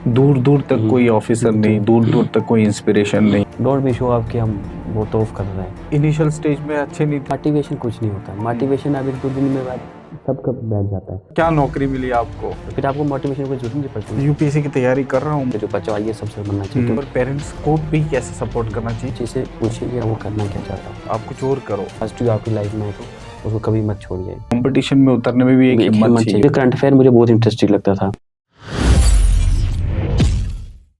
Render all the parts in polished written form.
दूर दूर तक कोई ऑफिसर नहीं, दूर दूर तक कोई इंस्पिरेशन नहीं। डोंट बी शो ऑफ कि हम वो तोफ कर रहे हैं। इनिशियल स्टेज में अच्छे नहीं थे। मोटिवेशन कुछ नहीं होता, मोटिवेशन अब 1-2 दिन में बाद सबका बैठ जाता है। क्या नौकरी मिली आपको? तो फिर आपको मोटिवेशन की जरूरत नहीं पड़ती। यूपीएससी की तैयारी कर रहा हूँ। जो बच्चा आइए सबसे बनना चाहिए, और पेरेंट्स को भी कैसे सपोर्ट करना चाहिए? चीज़ें पूछिए कि वो करना क्या चाहता है। आप कुछ और करो। पॉजिटिव आपकी लाइफ में है तो उसको कभी मत छोड़िए। कंपटीशन में उतरने में भी एक हिम्मत चाहिए। करंट अफेयर मुझे बहुत इंटरेस्टिंग लगता था।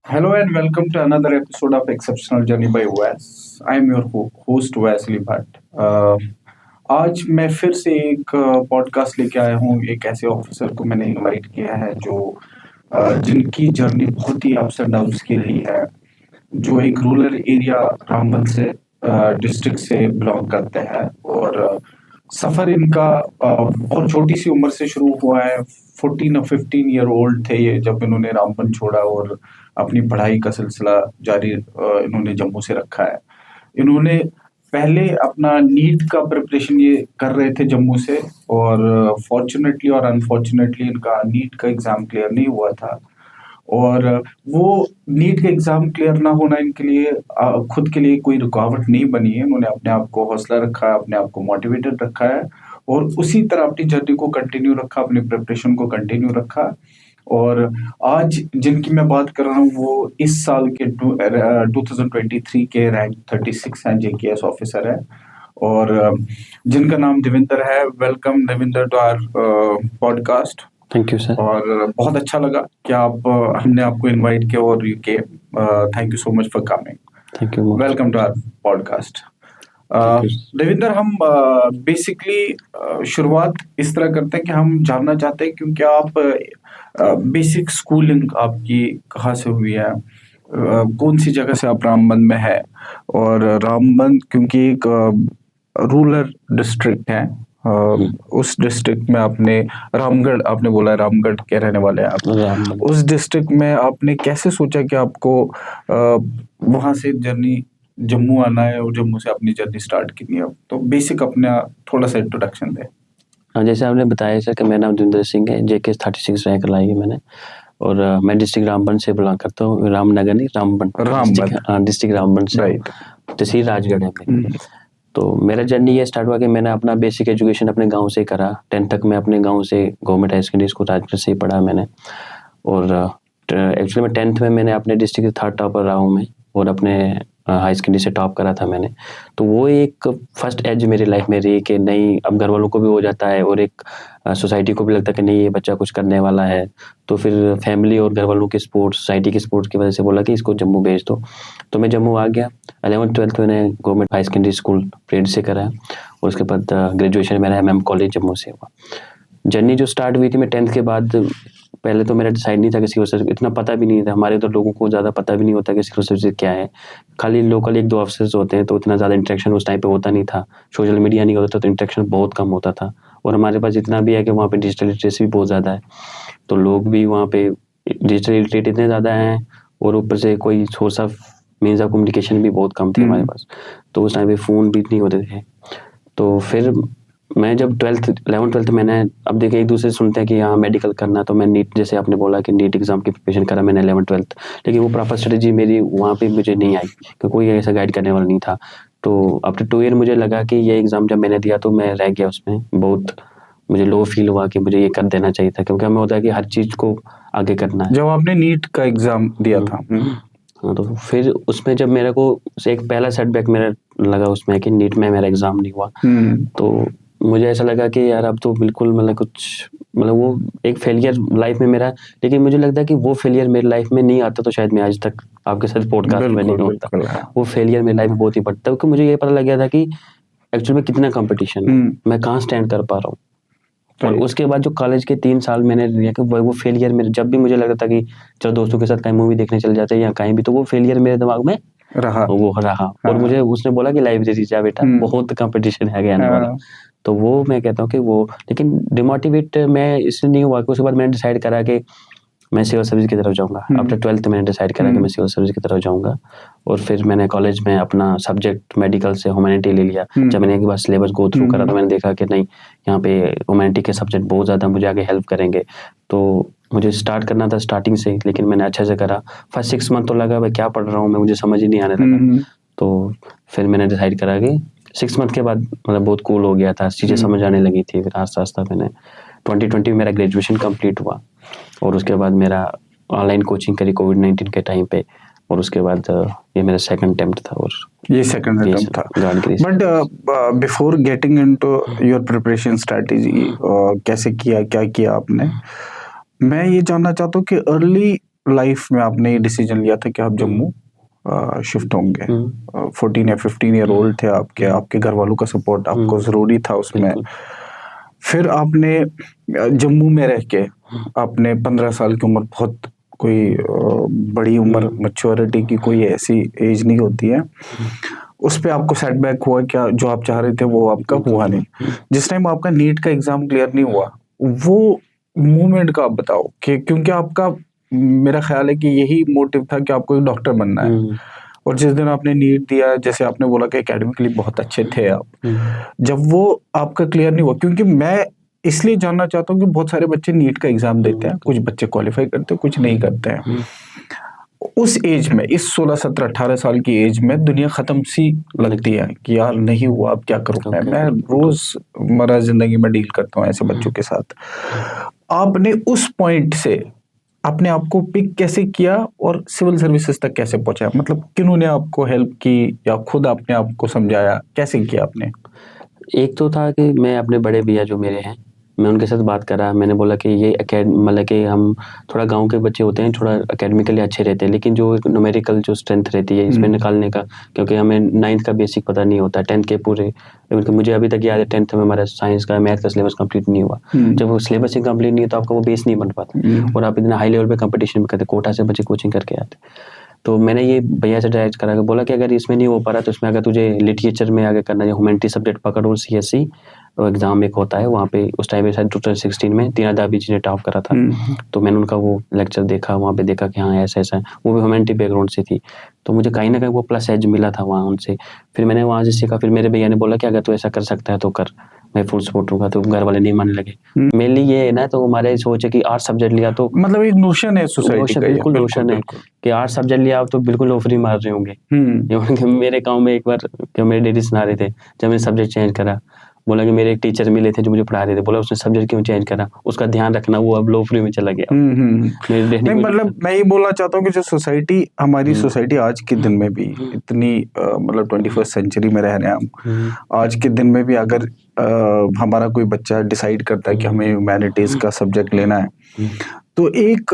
Hello and welcome to another episode of Exceptional Journey by Wes. I am your host Wesley Bhatt. आज मैं फिर से एक पॉडकास्ट लेके आया हूँ। एक ऐसे ऑफिसर को मैंने इनवाइट किया है जो जिनकी जर्नी बहुत ही अप्स एंड डाउन्स की रही है, जो एक रूरल एरिया रामबन से डिस्ट्रिक्ट से बिलोंग करते हैं और सफ़र इनका बहुत छोटी सी उम्र से शुरू हुआ है। 14 और 15 ईयर ओल्ड थे ये जब इन्होंने रामबन छोड़ा और अपनी पढ़ाई का सिलसिला जारी इन्होंने जम्मू से रखा है। इन्होंने पहले अपना नीट का प्रिपरेशन ये कर रहे थे जम्मू से, और फॉर्चुनेटली और अनफॉर्चुनेटली इनका नीट का एग्ज़ाम क्लियर नहीं हुआ था। और वो नीट का एग्ज़ाम क्लियर ना होना इनके लिए खुद के लिए कोई रुकावट नहीं बनी है। उन्होंने अपने आप को हौसला रखा है, अपने आप को मोटिवेटेड रखा है और उसी तरह अपनी जर्नी को कंटिन्यू रखा, अपनी प्रिपरेशन को कंटिन्यू रखा। और आज जिनकी मैं बात कर रहा हूँ वो इस साल के 2023 के रैंक 36 हैं, जेकेएस ऑफिसर है और जिनका नाम देविंदर है। Welcome Devinder to our podcast. Thank you sir. और बहुत अच्छा लगा कि हमने आपको इनवाइट किया और you came. Thank you so much for coming. Thank you. Welcome to our podcast. Devinder, हम बेसिकली शुरुआत इस तरह करते हैं कि हम जानना चाहते हैं क्योंकि आप बेसिक स्कूलिंग आपकी कहाँ से हुई है, कौन सी जगह से आप रामबन में है, और रामबन क्योंकि एक रूरल डिस्ट्रिक्ट है, उस डिस्ट्रिक्ट में आपने रामगढ़, आपने बोला है रामगढ़ के रहने वाले हैं आप, उस डिस्ट्रिक्ट में आपने कैसे सोचा कि आपको वहाँ से जर्नी जम्मू आना है और जम्मू से अपनी जर्नी स्टार्ट करनी है? तो बेसिक अपना थोड़ा सा इंट्रोडक्शन दे। हाँ, जैसे आपने बताया सर कि मेरा नाम देविंदर सिंह है, जेकेएस 36 रैंक लाई है मैंने, और मैं डिस्ट्रिक्ट रामबन से बिलोंग करता हूँ। रामनगर नहीं, रामबन डिस्ट्रिक्ट रामबन से, तहसील राजगढ़ है। तो मेरा जर्नी ये स्टार्ट हुआ कि मैंने अपना बेसिक एजुकेशन अपने गांव से करा। 10th तक मैं अपने गांव से government high secondary school Rajgarh से ही पढ़ा मैंने। और एक्चुअली मैं 10th में मैंने अपने डिस्ट्रिक्ट 3rd टॉपर रहा हूँ मैं, और अपने हाई सेकेंडरी से टॉप करा था मैंने। तो वो एक फर्स्ट एज मेरी लाइफ में रही कि नहीं, अब घर वालों को भी हो जाता है और एक सोसाइटी को भी लगता है कि नहीं ये बच्चा कुछ करने वाला है। तो फिर फैमिली और घर वालों के सपोर्ट, सोसाइटी की सपोर्ट की वजह से बोला कि इसको जम्मू भेज दो। तो मैं जम्मू आ गया। 11th 12th मैंने government high secondary school parade से करा है, और उसके बाद ग्रेजुएशन मेरा MM कॉलेज जम्मू से हुआ। जर्नी जो स्टार्ट हुई थी मैं 10th के बाद, पहले तो मेरा डिसाइड नहीं था कि सिविल सर्विस, इतना पता भी नहीं था। हमारे तो लोगों को ज़्यादा पता भी नहीं होता कि सिविल सर्विस क्या है। खाली लोकल 1-2 ऑफिसर्स होते हैं, तो इतना ज़्यादा इंटरेक्शन उस टाइम पे होता नहीं था। सोशल मीडिया नहीं होता तो इंटरेक्शन बहुत कम होता था। और हमारे पास इतना भी है कि वहाँ पे डिजिटल लिटरेसी भी बहुत ज़्यादा है, तो लोग भी वहाँ पे डिजिटल लिटरेट इतने ज़्यादा हैं, और ऊपर से कोई source of means of communication भी बहुत कम थे हमारे पास। तो उस टाइम पे फ़ोन भी नहीं होते थे। तो फिर मैं जब 11th 12th मैंने, अब देखिए एक दूसरे से सुनते हैं कि यहाँ मेडिकल करना, तो मैं नीट, जैसे आपने बोला कि नीट एग्जाम की प्रिपरेशन करा मैंने 11th 12th, लेकिन वो प्रॉपर स्ट्रेटजी मेरी वहाँ पे मुझे नहीं आई क्योंकि कोई ऐसा गाइड करने वाला नहीं था। तो आफ्टर 2 ईयर मुझे लगा कि ये एग्ज़ाम जब मैंने दिया तो मैं रह गया उसमें। बहुत मुझे लो फील हुआ कि मुझे ये कर देना चाहिए था, क्योंकि हमें होता है कि हर चीज़ को आगे करना है। जब आपने नीट का एग्जाम दिया था, हाँ, तो फिर उसमें जब मेरे को एक पहला सेटबैक मेरा लगा उसमें कि नीट में मेरा एग्ज़ाम नहीं हुआ, तो मुझे ऐसा लगा कि यार अब तो बिल्कुल मतलब वो एक फेलियर लाइफ में मेरा। लेकिन मुझे लगता है कि वो फेलियर मेरी लाइफ में नहीं आता तो शायद मैं आज तक आपके साथ पॉडकास्ट में नहीं होता। वो फेलियर मेरी लाइफ में बहुत ही पड़ता है, क्योंकि मुझे ये पता लग गया था कि एक्चुअली में कितना कंपटीशन है, मैं कहाँ स्टैंड कर पा रहा हूँ। और उसके बाद जो कॉलेज के 3 साल मैंने लिया कि वो फेलियर मेरे, जब भी मुझे लगता था कि चलो दोस्तों के साथ कहीं मूवी देखने चल जाते हैं या कहीं भी, तो वो फेलियर मेरे दिमाग में रहा। और मुझे उसने बोला कि लाइब्रेरी जा बेटा, बहुत कंपटीशन है आने वाला। तो वो मैं कहता हूँ कि वो, लेकिन डिमोटिवेट मैं इसलिए नहीं हुआ कि उसके बाद मैंने डिसाइड करा कि मैं सिविल सर्विस की तरफ जाऊँगा। आफ्टर 12th मैंने डिसाइड करा कि मैं सिविल सर्विस की तरफ जाऊँगा, और फिर मैंने कॉलेज में अपना सब्जेक्ट मेडिकल से ह्यूमैनिटी ले लिया। जब मैंने एक बार सिलेबस गो थ्रू करा तो मैंने देखा कि नहीं, यहाँ पे ह्यूमैनिटी के सब्जेक्ट बहुत ज़्यादा मुझे आगे हेल्प करेंगे। तो मुझे स्टार्ट करना था स्टार्टिंग से, लेकिन मैंने अच्छे से करा। फर्स्ट 6 मंथ तो लगा भाई क्या पढ़ रहा हूँ मैं, मुझे समझ ही नहीं आने लगा। तो फिर मैंने डिसाइड करा कि 6 मंथ के बाद मतलब बहुत कूल हो गया था, चीज़ें समझ आने लगी थी। फिर आस्ता आस्ता मैंने 2020 में मेरा ग्रेजुएशन कंप्लीट हुआ, और उसके बाद मेरा ऑनलाइन कोचिंग करी कोविड-19 के टाइम पे, और उसके बाद ये मेरा सेकंड अटेम्प्ट था। और ये सेकंड अटेम्प्ट था। God grace. But before getting into your preparation strategy, कैसे किया, क्या किया आपने, मैं ये जानना चाहता हूँ कि अर्ली लाइफ में आपने ये डिसीजन लिया था कि आप जम्मू शिफ्ट होंगे। 14 या 15 ईयर ओल्ड थे आपके घर वालों का सपोर्ट आपको जरूरी था उसमें। फिर आपने जम्मू में रह के आपने 15 साल की उम्र, बहुत कोई बड़ी उम्र, मैच्योरिटी की कोई ऐसी एज नहीं होती है, उस पे आपको सेटबैक हुआ, क्या जो आप चाह रहे थे वो आपका हुआ नहीं। जिस टाइम आपका नीट का एग्जाम क्लियर नहीं हुआ, वो मोमेंट का आप बताओ कि, क्योंकि आपका, मेरा ख्याल है कि यही मोटिव था कि आपको एक डॉक्टर बनना है, और जिस दिन आपने नीट दिया, जैसे आपने बोला कि एकेडमिकली बहुत अच्छे थे आप, जब वो आपका क्लियर नहीं हुआ, क्योंकि मैं इसलिए जानना चाहता हूँ कि बहुत सारे बच्चे नीट का एग्जाम देते हैं, कुछ बच्चे क्वालिफाई करते हैं, कुछ नहीं करते हैं। उस एज में, इस 16, 17, 18 साल की एज में दुनिया खत्म सी लगती है कि यार नहीं हुआ, अब क्या करूं मैं रोजमर्रा जिंदगी में डील करता हूँ ऐसे बच्चों के साथ। आपने उस पॉइंट से अपने आप को पिक कैसे किया और सिविल सर्विसेज तक कैसे पहुंचा? मतलब किन्होंने आपको हेल्प की, या खुद अपने आप को समझाया, कैसे किया आपने? एक तो था कि मैं अपने बड़े भैया जो मेरे हैं, मैं उनके साथ बात करा। मैंने बोला कि ये मतलब कि हम थोड़ा गांव के बच्चे होते हैं, थोड़ा एकेडमिकली अच्छे रहते हैं, लेकिन जो एक न्यूमेरिकल जो स्ट्रेंथ रहती है इसमें निकालने का, क्योंकि हमें 9th का बेसिक पता नहीं होता, 10th के पूरे, मुझे अभी तक याद है 10th में हमारा साइंस का, मैथ का सिलेबस कंप्लीट नहीं हुआ। जब वो सिलेबस ही कंप्लीट नहीं है तो आपका वो बेस नहीं बन पाता, और आप इतना हाई लेवल पे कंपटीशन में करते, कोटा से बच्चे कोचिंग करके आते। तो मैंने ये भैया से डायरेक्ट करा, बोला कि अगर इसमें नहीं हो पा रहा तो इसमें अगर तुझे लिटरेचर में आगे करना है, ह्यूमैनिटी सब्जेक्ट पकड़, और CSC एग्जाम एक होता है वहाँ पे, उस टाइम पे शायद 2016 में तीना दाबी जी ने टॉप करा था। तो मैंने उनका वो लेक्चर देखा, वहाँ पे देखा कि हाँ ऐसा ऐसा, वो भी ह्यूमैनिटी बैकग्राउंड से थी, तो मुझे कहीं ना कहीं वो प्लस एज मिला था वहाँ उनसे। फिर मैंने वहाँ से सीखा। फिर मेरे भैया ने बोला कि अगर तू ऐसा कर सकता है तो कर, मैं फुल सपोर्ट दूंगा। तो घर वाले नहीं मानने लगे। मेनली ये है ना, तो हमारे सोच है कि 8 सब्जेक्ट लिया तो, मतलब एक नोशन है सोसाइटी का, बिल्कुल नोशन है कि 8 सब्जेक्ट लिया तो बिल्कुल ऑफरी मार रहे होंगे। मेरे गाँव में एक बार क्या मेरे डैडी सुना रहे थे, जब मैंने सब्जेक्ट चेंज करा, बोला कि मेरे एक टीचर मिले थे जो मुझे पढ़ा रहे थे, बोला उसने सब्जेक्ट क्यों चेंज करा, उसका ध्यान रखना, वो अब लो फ्री में चला गया। नहीं, मतलब मैं ये बोलना चाहता हूँ कि जो सोसाइटी, हमारी सोसाइटी आज के दिन में भी इतनी मतलब 21st सेंचुरी में रह रहे हैं हम, आज के दिन में भी अगर हमारा कोई बच्चा डिसाइड करता है कि हमें ह्यूमैनिटीज का सब्जेक्ट लेना है, तो एक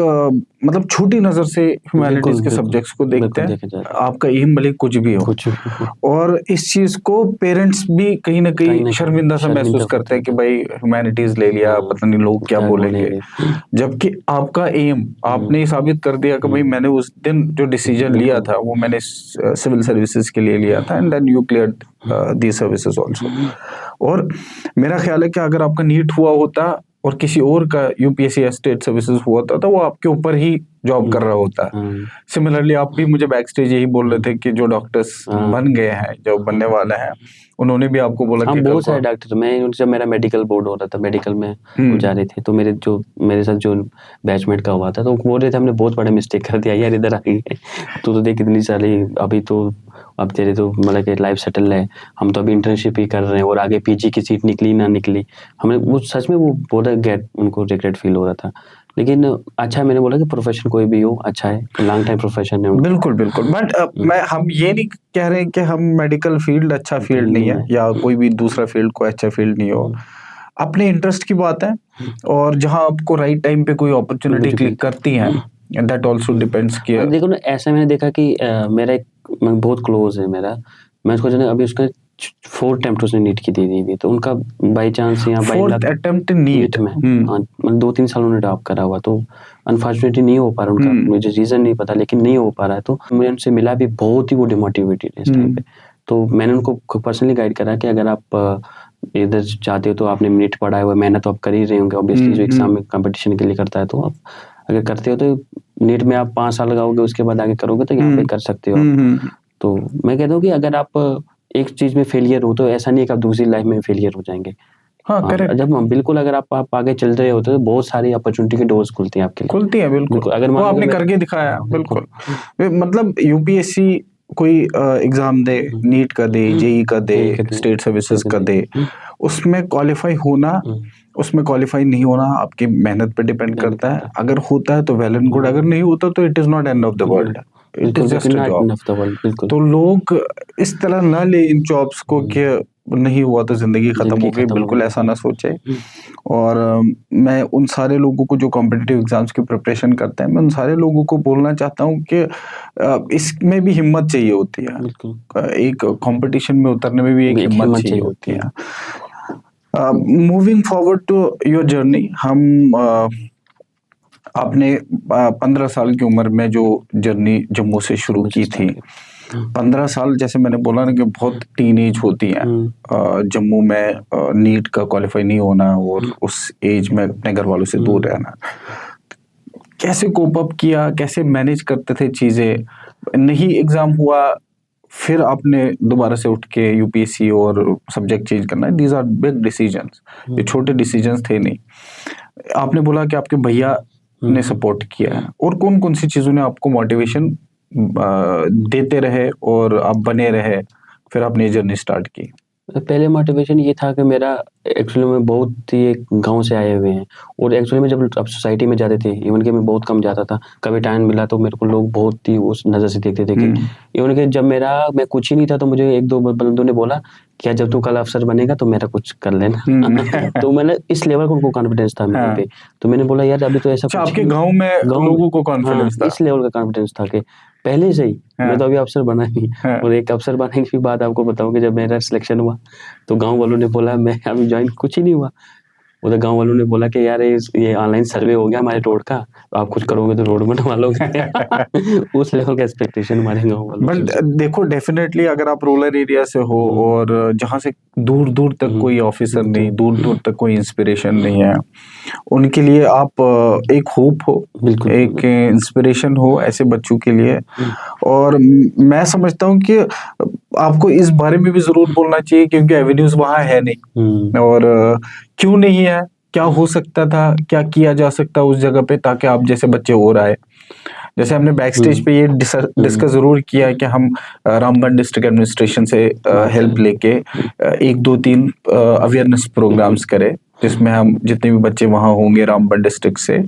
मतलब छोटी नजर से ह्यूमैनिटीज के सब्जेक्ट्स को देखते हैं, आपका एम भले कुछ भी हो, और इस चीज को पेरेंट्स भी कहीं ना कहीं शर्मिंदा सा महसूस करते हैं कि भाई ह्यूमैनिटीज ले लिया, पता नहीं लोग क्या बोलेंगे। जबकि आपका एम, आपने साबित कर दिया कि भाई मैंने उस दिन जो डिसीजन लिया था वो मैंने सिविल सर्विसेज के लिए लिया था, and then you cleared these services also. और मेरा ख्याल है कि अगर आपका नीट हुआ होता और किसी और का UPSC या स्टेट सर्विसेज हुआ था तो वो आपके ऊपर ही जॉब कर रहा होता। सिमिलरली आप भी मुझे बैक स्टेज यही बोल रहे थे कि जो डॉक्टर्स बन गए हैं, जो बनने वाले हैं, उन्होंने भी आपको बोला कि बहुत सारे डॉक्टर, मैं जब मेरा मेडिकल बोर्ड हो रहा था, मेडिकल में जा रहे थे, तो मेरे साथ जो बैचमेट का हुआ था, तो बोल रहे थे हमने बहुत बड़ा मिस्टेक कर दिया यार, इधर आ गई है तो देख कितनी सारी, अभी तो अब तेरे तो मतलब कि लाइफ सेटल है, हम तो अभी इंटर्नशिप ही कर रहे हैं, और आगे PG की सीट निकली ना निकली, हमें वो सच में वो बहुत उनको रिग्रेट फील हो रहा था। लेकिन अच्छा, मैंने बोला कि प्रोफेशन कोई भी हो अच्छा है, लॉन्ग टाइम प्रोफेशन है। बिल्कुल बिल्कुल, बट हम ये नहीं कह रहे कि हम मेडिकल फील्ड अच्छा फील्ड नहीं है, या कोई भी दूसरा फील्ड कोई अच्छा फील्ड नहीं हो, अपने इंटरेस्ट की बात है, और जहां आपको राइट टाइम पे कोई अपॉर्चुनिटी क्लिक करती है, दैट आल्सो डिपेंड्स किया। देखो ना, ऐसा मैंने देखा कि मेरा एक बहुत क्लोज है मेरा, मैं उसको जाने, अभी उसका 4th अटेम्प्ट उसने नीट की दे दी थी, तो उनका बाई चांस या 4th अटेम्प्ट नीट में, हाँ, 2-3 साल उन्होंने टॉप करा हुआ, तो अनफॉर्चुनेटली नहीं हो पा रहा उनका, मुझे रीजन नहीं पता, लेकिन नहीं हो पा रहा है। तो मुझे उनसे मिला भी, बहुत ही वो डिमोटिवेटेड है इस टाइम पे। तो मैंने उनको पर्सनली गाइड करा कि अगर आप इधर चाहते हो तो आपने नीट पढ़ा है, वो मेहनत तो आप कर ही रहे होंगे ऑब्वियसली, जो एग्जाम में कंपटीशन के लिए करता है, तो आप अगर करते हो तो नीट में आप 5 साल लगाओगे, उसके बाद आगे करोगे तो यहाँ पे कर सकते हो। तो मैं कहता हूँ कि अगर आप एक चीज में फेलियर हो तो ऐसा नहीं है कि आप दूसरी लाइफ में फेलियर हो जाएंगे, हाँ, करेक्ट। जब बिल्कुल अगर आप आगे चल रहे होते तो बहुत सारी अपॉर्चुनिटी के डोर्स खुलती हैं आपके लिए। खुलती है, बिल्कुल। अगर वो मान लो आपने कि करके दिखाया, बिल्कुल। बिल्कुल। मतलब यूपीएससी कोई एग्जाम दे, नीट का दे, जेई का दे, यही कहते हैं, स्टेट सर्विसेज का दे, हम्म, उसमें क्वालिफाई होना, हम्म, उसमें क्वालिफाई नहीं होना आपकी मेहनत पे डिपेंड depend करता है। करता अगर होता है तो वेल एंड गुड, हाँ, अगर नहीं होता तो it is not end of the world, it बिल्कुल इज बिल्कुल just a not job. Enough the world, बिल्कुल। तो लोग इस तरह ना ले इन जॉब्स को कि नहीं हुआ तो जिंदगी खत्म जिंदगी हो गई, खत्म हो बिल्कुल गई। ऐसा ना सोचे। और मैं उन सारे लोगों को जो कॉम्पिटिटिव एग्जाम्स की प्रिपरेशन करते हैं, मैं उन सारे लोगों को बोलना चाहता हूँ कि इसमें भी हिम्मत चाहिए होती है। बिल्कुल एक कंपटीशन में उतरने में भी एक एक हिम्मत हिम्मत चाहिए चाहिए होती होती है। है। Moving forward to your journey, हम आपने 15 साल की उम्र में जो जर्नी जम्मू से शुरू जम्मू से की थी, स्टार्ट किया। 15 साल जैसे मैंने बोला ना कि बहुत टीन एज होती है जम्मू में, नीट का क्वालिफाई नहीं होना और उस एज में अपने घर वालों से दूर रहना, कैसे कोप अप किया, कैसे मैनेज करते थे चीजें? नहीं एग्जाम हुआ, फिर आपने दोबारा से उठ के यूपीएससी और सब्जेक्ट चेंज करना, दीज आर बिग डिसीजंस, ये छोटे डिसीजंस थे नहीं। आपने बोला कि आपके भैया ने सपोर्ट किया है, और कौन कौन सी चीजों ने आपको मोटिवेशन देते रहे और आप बने रहे, फिर आपने ये जर्नी स्टार्ट की? पहले मोटिवेशन ये था कि मेरा एक्चुअली में बहुत ही एक गांव से आए हुए हैं, और एक्चुअली में जब अब सोसाइटी में जाते थे, इवन कि मैं बहुत कम जाता था, कभी टाइम मिला तो मेरे को लोग बहुत ही उस नज़र से देखते थे कि इवन कि जब मैं कुछ ही नहीं था तो मुझे एक दो बंदों ने बोला क्या जब तू कल अफसर बनेगा तो मेरा कुछ कर लेना। तो मैंने इस लेवल का उनको कॉन्फिडेंस था मेरे पे, तो मैंने बोला यार अभी तो ऐसा अच्छा, कुछ आपके ही गांव में गाँव लोगों को हाँ, कॉन्फिडेंस था? इस लेवल का कॉन्फिडेंस था कि पहले से ही मैं तो अभी अफसर बना नहीं, और एक अफसर बनने की बात आपको बताऊं कि जब मेरा सिलेक्शन हुआ तो गांव वालों ने बोला, मैं अभी ज्वाइन कुछ ही नहीं हुआ, उधर गांव वालों ने बोला कि यार ये ऑनलाइन सर्वे हो गया हमारे रोड का, तो आप कुछ करोगे तो रोड बनवा लोगे। उस लेवल का एक्सपेक्टेशन हमारे गांव वालों बट से। देखो, डेफिनेटली अगर आप रूरल एरिया से हो और जहाँ से दूर दूर तक कोई ऑफिसर नहीं, दूर दूर तक कोई इंस्पिरेशन नहीं है, उनके लिए आप एक होप हो, बिल्कुल एक इंस्पिरेशन हो ऐसे बच्चों के लिए। और मैं समझता हूँ कि आपको इस बारे में भी जरूर बोलना चाहिए, क्योंकि एवेन्यूज वहाँ है नहीं। और क्यों नहीं है, क्या हो सकता था, क्या किया जा सकता उस जगह पे ताकि आप जैसे बच्चे और आए। जैसे हमने बैक स्टेज पे ये डिस्कस जरूर किया है कि हम रामबन डिस्ट्रिक्ट एडमिनिस्ट्रेशन से हेल्प लेके 1 2 3 अवेयरनेस प्रोग्राम्स करें, जिसमें हम जितने भी बच्चे वहाँ होंगे रामबन डिस्ट्रिक्ट से,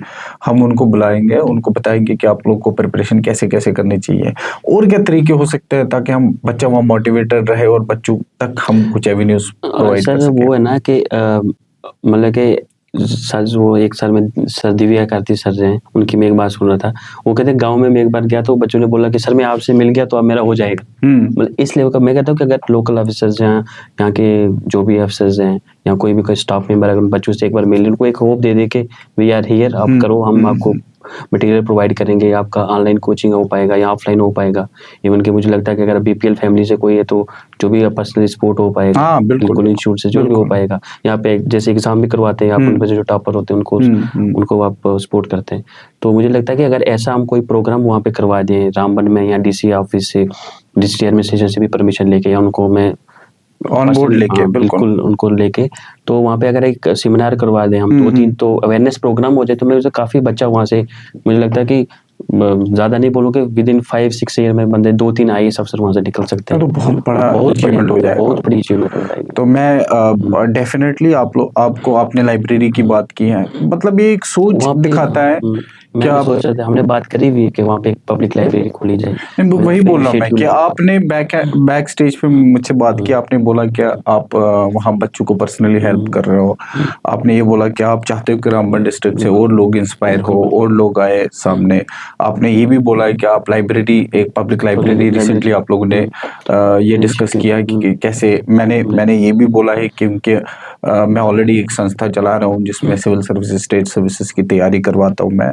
हम उनको बुलाएंगे, उनको बताएंगे कि आप लोग को प्रिपरेशन कैसे कैसे करनी चाहिए, और क्या तरीके हो सकते हैं ताकि हम बच्चा वहाँ मोटिवेटेड रहे और बच्चों तक हम कुछ एवेन्यूज प्रोवाइड कर सर सकें। वो है ना कि मतलब कि सर वो एक साल में सर दिव्या कार्ती सर हैं, उनकी मैं एक बात सुन रहा था, वो कहते हैं गांव में मैं एक बार गया तो बच्चों ने बोला कि सर मैं आपसे मिल गया तो अब मेरा हो जाएगा। मतलब इस लेवल का मैं कहता हूँ कि अगर लोकल ऑफिसर्स हैं, यहाँ के जो भी अफसर्स हैं या कोई भी कोई स्टाफ मेंबर अगर उन बच्चों से एक बार मिल, उनको एक होप दे दे के वी आर हियर, आप करो, हम आपको मटेरियल प्रोवाइड करेंगे, आपका ऑनलाइन कोचिंग हो पाएगा या ऑफलाइन हो पाएगा। इवन कि मुझे लगता है कि अगर बीपीएल फैमिली से कोई है तो जो भी पर्सनल सपोर्ट हो पाएगा, हाँ, बिल्कुल इंस्टीट्यूट से जो भी हो पाएगा। यहाँ पे जैसे एग्जाम भी करवाते हैं आप, उनमें से जो टॉपर होते हैं उनको आप सपोर्ट करते हैं। तो मुझे लगता है कि अगर ऐसा हम कोई प्रोग्राम वहाँ पे करवा दें रामबन में, या डीसी ऑफिस से, डिस्ट्रिक्ट एडमिनिस्ट्रेशन से भी परमिशन लेके, या उनको मैं ऑन बोर्ड लेके, बिल्कुल उनको लेके, तो वहाँ पे अगर एक सेमिनार करवा दें हम 2 3 तो अवेयरनेस प्रोग्राम हो जाए, तो मेरे से काफी बच्चा वहाँ से, मुझे लगता है कि ज्यादा नहीं बोलूँ कि विद इन 5 6 ईयर में बंदे 2 3 IAS अफसर वहाँ से निकल सकते हैं। तो बहुत बड़ा अचीवमेंट हो जाएगा, बहुत बड़ी अचीवमेंट हो जाएगी। तो मैं डेफिनेटली आपको आपने लाइब्रेरी की बात की है, मतलब ये एक सोच दिखाता है मैं क्या भी सोच रहा था, हमने बात करी हुई है कि वहाँ पे एक पब्लिक लाइब्रेरी खोली जाए। वही बोल रहा हूँ मैं कि आपने बैक स्टेज पे मुझसे बात की, आपने बोला कि आप वहाँ बच्चों को पर्सनली हेल्प कर रहे हो, आपने ये बोला कि आप चाहते हो कि रामबन डिस्ट्रिक्ट से और लोग इंस्पायर हो और लोग आए सामने, आपने ये भी बोला है कि आप लाइब्रेरी, एक पब्लिक लाइब्रेरी रिसेंटली आप लोगों ने ये डिस्कस किया कि कैसे, मैंने ये भी बोला है क्योंकि मैं ऑलरेडी एक संस्था चला रहा हूँ जिसमें सिविल सर्विसेज, स्टेट सर्विसेज की तैयारी करवाता हूँ मैं,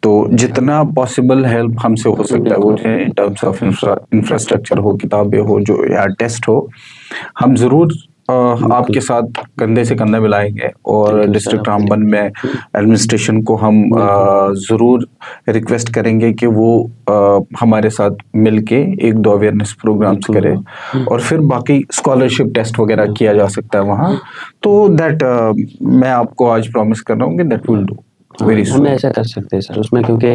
तो जितना पॉसिबल हेल्प हमसे हो सकता है वो इन टर्म्स ऑफ इंफ्रास्ट्रक्चर हो, किताबें हो, जो या टेस्ट हो, हम जरूर आपके साथ कंधे से कंधा मिलाएंगे और Thank you, डिस्ट्रिक्ट sir, आपके रामबन में एडमिनिस्ट्रेशन को हम ज़रूर रिक्वेस्ट करेंगे कि वो हमारे साथ मिलके 1-2 अवेयरनेस प्रोग्राम्स बिल्कुल, करे और फिर बाकी स्कॉलरशिप टेस्ट वगैरह किया जा सकता है वहाँ, तो दैट मैं आपको आज प्रॉमिस कर रहा हूँ कि दैट विल डू वेरी हम सून। ऐसा कर सकते हैं सर उसमें, क्योंकि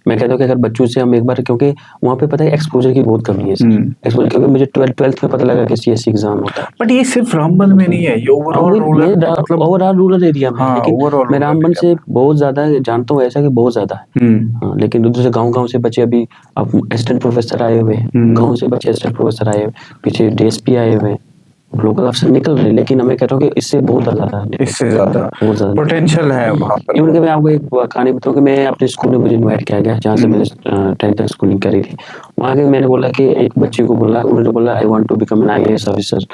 मैं कहता हूँ कि अगर बच्चों से हम एक बार, क्योंकि वहाँ पे पता है एक्सपोजर की बहुत कमी है सर। एक्सपोजर, क्योंकि मुझे 12th में पता लगा कि CSC एग्जाम होता है। बट ये सिर्फ रामबन में नहीं है, ये ओवरऑल रूरल मतलब ओवरऑल रूरल एरिया में, हाँ, लेकिन ओवरऑल मैं रूरल रामबन एरिया से बहुत ज्यादा जानता हूँ ऐसा कि बहुत ज्यादा है। हाँ, लेकिन उधर से गांव से बच्चे अभी अब असिस्टेंट प्रोफेसर आए हुए हैं, गांव से बच्चे असिस्टेंट प्रोफेसर आए हुए, पीछे DSP आए हुए हैं, लोकल अफसर निकल रहे हैं, लेकिन हमें कहता हूँ कि इससे बहुत ज्यादा इससे ज्यादा बहुत ज्यादा पोटेंशियल है वहाँ पर। इवन कि मैं आपको एक कहानी बताऊँ कि मैं अपने स्कूल में मुझे इनवाइट किया गया जहाँ से मैंने 10th तक स्कूलिंग करी थी। वहाँ के मैंने बोला कि एक बच्चे को बोला, उन्होंने बोला I want to become an IAS officer.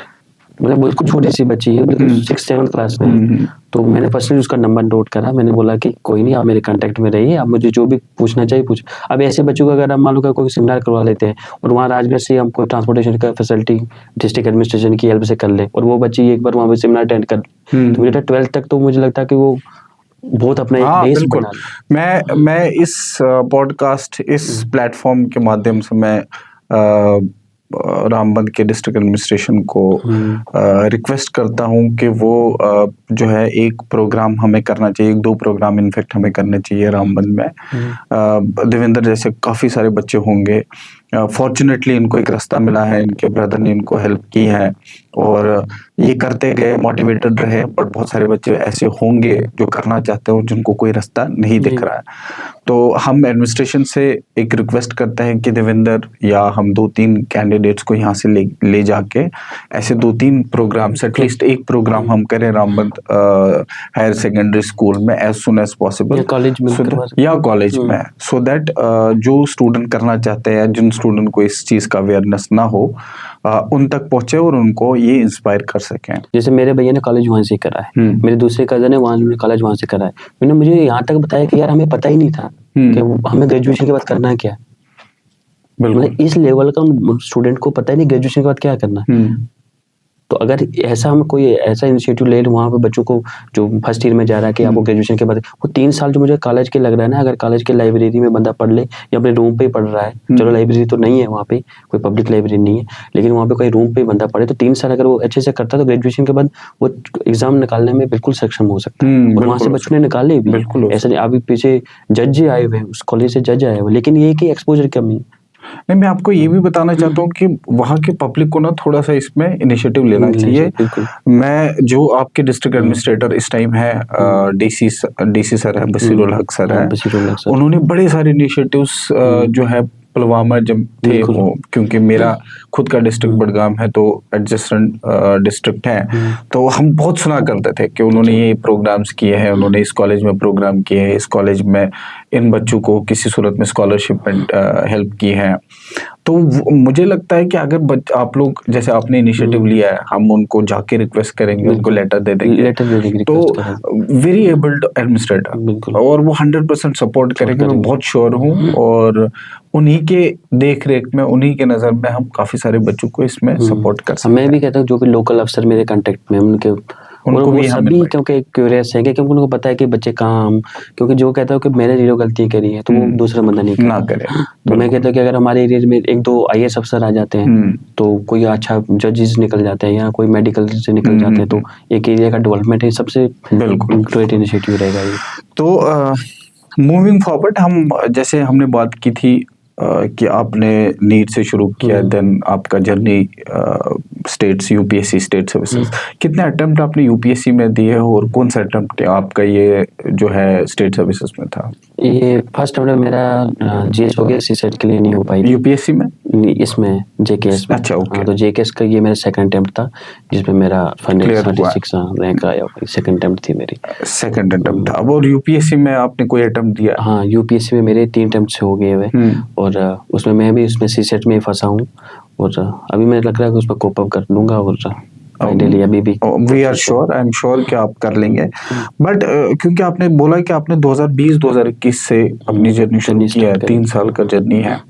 मतलब बिल्कुल छोटी सी बच्ची है, बिल्कुल 6th-7th क्लास में है। तो मैंने पर्सनली उसका नंबर नोट करा, मैंने बोला कि कोई नहीं, आप मेरे कांटेक्ट में रहिए, आप मुझे जो भी पूछना चाहिए पूछ। अब ऐसे बच्चों को अगर हम मान लो कोई सेमिनार करवा लेते हैं और वहाँ राजगढ़ से हम कोई ट्रांसपोर्टेशन का फैसिलिटी डिस्ट्रिक्ट एडमिनिस्ट्रेशन की हेल्प से कर ले और वो बच्ची एक बार वहाँ पे सेमिनार अटेंड कर, तो बेटा 12th तक तो मुझे लगता है कि वो बहुत अपना एक हाँ बेस बिल्कुल, बना ले। मैं इस पॉडकास्ट इस प्लेटफॉर्म के माध्यम से मैं रामबन के डिस्ट्रिक्ट एडमिनिस्ट्रेशन को रिक्वेस्ट करता हूँ कि वो जो है एक प्रोग्राम हमें करना चाहिए, 1-2 प्रोग्राम इनफैक्ट हमें करने चाहिए रामबन में। देवेंद्र जैसे काफ़ी सारे बच्चे होंगे, फॉर्चुनेटली इनको एक रास्ता मिला है, इनके ब्रदर ने इनको हेल्प की है और ये करते गए, मोटिवेटेड रहे, बट बहुत सारे बच्चे ऐसे होंगे जो करना चाहते हो जिनको कोई रास्ता नहीं दिख रहा है। तो हम एडमिनिस्ट्रेशन से एक रिक्वेस्ट करते हैं कि देवेंद्र या हम 2-3 कैंडिडेट्स को यहाँ से ले जाके ऐसे 2-3 प्रोग्राम्स, एटलीस्ट एक प्रोग्राम हम करें रामबन हायर सेकेंडरी स्कूल में एज सुन एज पॉसिबल, या कॉलेज में या कॉलेज में, सो दैट जो स्टूडेंट करना चाहते हैं, जिन स्टूडेंट को इस चीज़ का अवेयरनेस ना हो, उन तक पहुंचे और उनको ये इंस्पायर कर सकें। जैसे मेरे भैया ने कॉलेज वहाँ से करा है, मेरे दूसरे कजन है वहाँ कॉलेज वहाँ से करा है। मैंने मुझे यहाँ तक बताया कि यार हमें पता ही नहीं था कि हमें ग्रेजुएशन के बाद करना है क्या। मतलब इस लेवल का स्टूडेंट को पता ही नहीं ग्रेजुएशन के बाद क्या करना है। तो अगर ऐसा हम कोई ऐसा इनिशिएटिव ले वहाँ पे बच्चों को जो फर्स्ट ईयर में जा रहा है कि आपको ग्रेजुएशन के बाद वो 3 साल जो मुझे कॉलेज के लग रहा है ना, अगर कॉलेज के लाइब्रेरी में बंदा पढ़ ले या अपने रूम पे ही पढ़ रहा है, चलो लाइब्रेरी तो नहीं है वहाँ पे, कोई पब्लिक लाइब्रेरी नहीं है, लेकिन वहाँ पे कोई रूम पे ही बंदा पढ़े तो 3 साल अगर वो अच्छे से करता है तो ग्रेजुएशन के बाद वो एग्जाम निकालने में बिल्कुल सक्षम हो सकता है। और वहाँ से बच्चों ने निकाले भी, ऐसा अभी पीछे जज आए हुए हैं, उस कॉलेज से जज आए हुए, लेकिन ये कि एक्सपोजर की कमी। नहीं, मैं आपको ये भी बताना चाहता हूँ कि वहाँ के पब्लिक को ना थोड़ा सा इसमें इनिशिएटिव लेना चाहिए। मैं जो आपके डिस्ट्रिक्ट एडमिनिस्ट्रेटर इस टाइम है, डीसी सर है, बशीरुल हक सर है, उन्होंने बड़े सारे इनिशिएटिव्स जो है पुलवामा जब थे वो, क्योंकि मेरा खुद का डिस्ट्रिक्ट बडगाम है तो एडजेसेंट डिस्ट्रिक्ट है, तो हम बहुत सुना करते थे कि उन्होंने ये प्रोग्राम्स किए हैं, उन्होंने इस कॉलेज में प्रोग्राम किए हैं, इस कॉलेज में इन बच्चों को किसी सूरत में स्कॉलरशिप हेल्प की है। तो मुझे लगता है कि अगर आप लोग जैसे आपने इनिशिएटिव लिया है, हम उनको जाके रिक्वेस्ट करेंगे, उनको लेटर दे देंगे, तो वेरी एबल्ड एडमिनिस्ट्रेटर और वो 100% सपोर्ट करेंगे, मैं बहुत श्योर हूँ। और उन्हीं के देख रेख में, उन्हीं के नज़र में हम काफ़ी सारे बच्चों को इसमें सपोर्ट कर सकते हैं। मैं भी कहता हूँ जो भी लोकल अफसर मेरे कांटेक्ट में उनको भी सभी क्योंकि क्यूरियस है कि क्योंकि उनको पता है कि बच्चे काम, क्योंकि जो कहता है कि मैंने 0 गलती करी है तो वो दूसरा बंदा नहीं करे। तो मैं कहता हूँ कि अगर हमारे एरिया में 1-2 IAS अफसर आ जाते हैं तो कोई अच्छा जजेस निकल जाते हैं या कोई मेडिकल से निकल जाते हैं, तो एक एरिया का डेवलपमेंट है, सबसे बिल्कुल ग्रेट इनिशिएटिव रहेगा ये। तो मूविंग फॉरवर्ड, हम जैसे हमने बात की थी कि आपने नीट से शुरू किया, देन आपका journey states UPSC state services, कितने अटेम्प्ट आपने UPSC में दिए और कौन सा अटेम्प्ट आपका ये जो है स्टेट सर्विसेज में था? ये फर्स्ट अटेम्प्ट मेरा GS हो गया, CSET के लिए नहीं हो पाई UPSC में, इसमें JKS में। अच्छा ओके। तो JKS का ये मेरा सेकंड अटेम्प्ट था जिसमें मेरा 36 रैंक आया, सेकंड अटेम्प्ट थी मेरी, सेकंड अटेम्प्ट था। अब और UPSC में आपने कोई अटेम्प्ट दिया? हाँ, UPSC में मेरे 3 अटेम्प्ट हो गए हुए और उसमें मैं भी उसमें CSET में ही फंसा हूँ और अभी मुझे लग रहा है कि उस पर कोप अप कर लूँगा। और फाइनली अभी भी we are sure, I am sure कि आप कर लेंगे। बट क्योंकि आपने बोला कि आपने 2020-2021 से अपनी जर्नी शुरू की है, 3 साल का जर्नी है,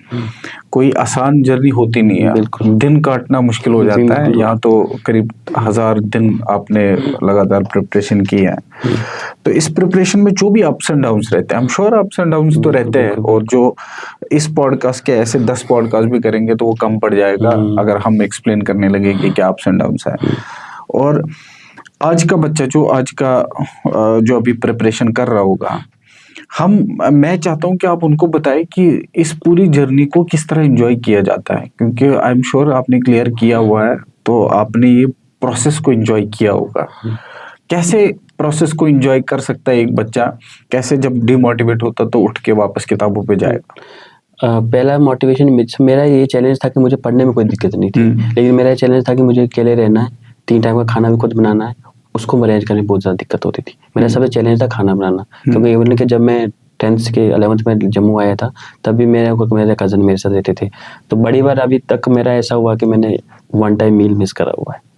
कोई आसान जर्नी होती नहीं है, बिल्कुल। दिन काटना मुश्किल हो जाता है। यहाँ तो करीब 1000 दिन आपने लगातार प्रिपरेशन की है, तो इस प्रिपरेशन में जो भी अप्स एंड डाउन्स रहते हैं, आई am sure ups and downs तो रहते हैं, और जो इस पॉडकास्ट के ऐसे 10 पॉडकास्ट भी करेंगे तो वो कम पड़ जाएगा अगर हम एक्सप्लेन करने लगे कि क्या अप्स एंड डाउन्स है। और आज का बच्चा जो अभी प्रिपरेशन कर रहा होगा, मैं चाहता हूं कि आप उनको बताएं कि इस पूरी जर्नी को किस तरह एंजॉय किया जाता है, क्योंकि आई एम श्योर आपने क्लियर किया हुआ है, तो आपने ये प्रोसेस को एंजॉय किया होगा। कैसे प्रोसेस को एंजॉय कर सकता है एक बच्चा, कैसे जब डिमोटिवेट होता तो उठ के वापस किताबों पे जाएगा? पहला मोटिवेशन मेरा ये चैलेंज था कि मुझे पढ़ने में कोई दिक्कत नहीं थी, लेकिन मेरा चैलेंज था कि मुझे अकेले रहना है, 3 टाइम का खाना भी खुद बनाना है, उसको मैनेज करने में बहुत ज़्यादा दिक्कत होती थी। मेरा सबसे चैलेंज था खाना बनाना, क्योंकि इवन कि जब मैं 10th के 11th में जम्मू आया था, तब भी मेरे कज़न मेरे साथ रहते थे, तो बड़ी बार अभी तक मेरा ऐसा हुआ कि मैंने 1 टाइम मील मिस करा हुआ है।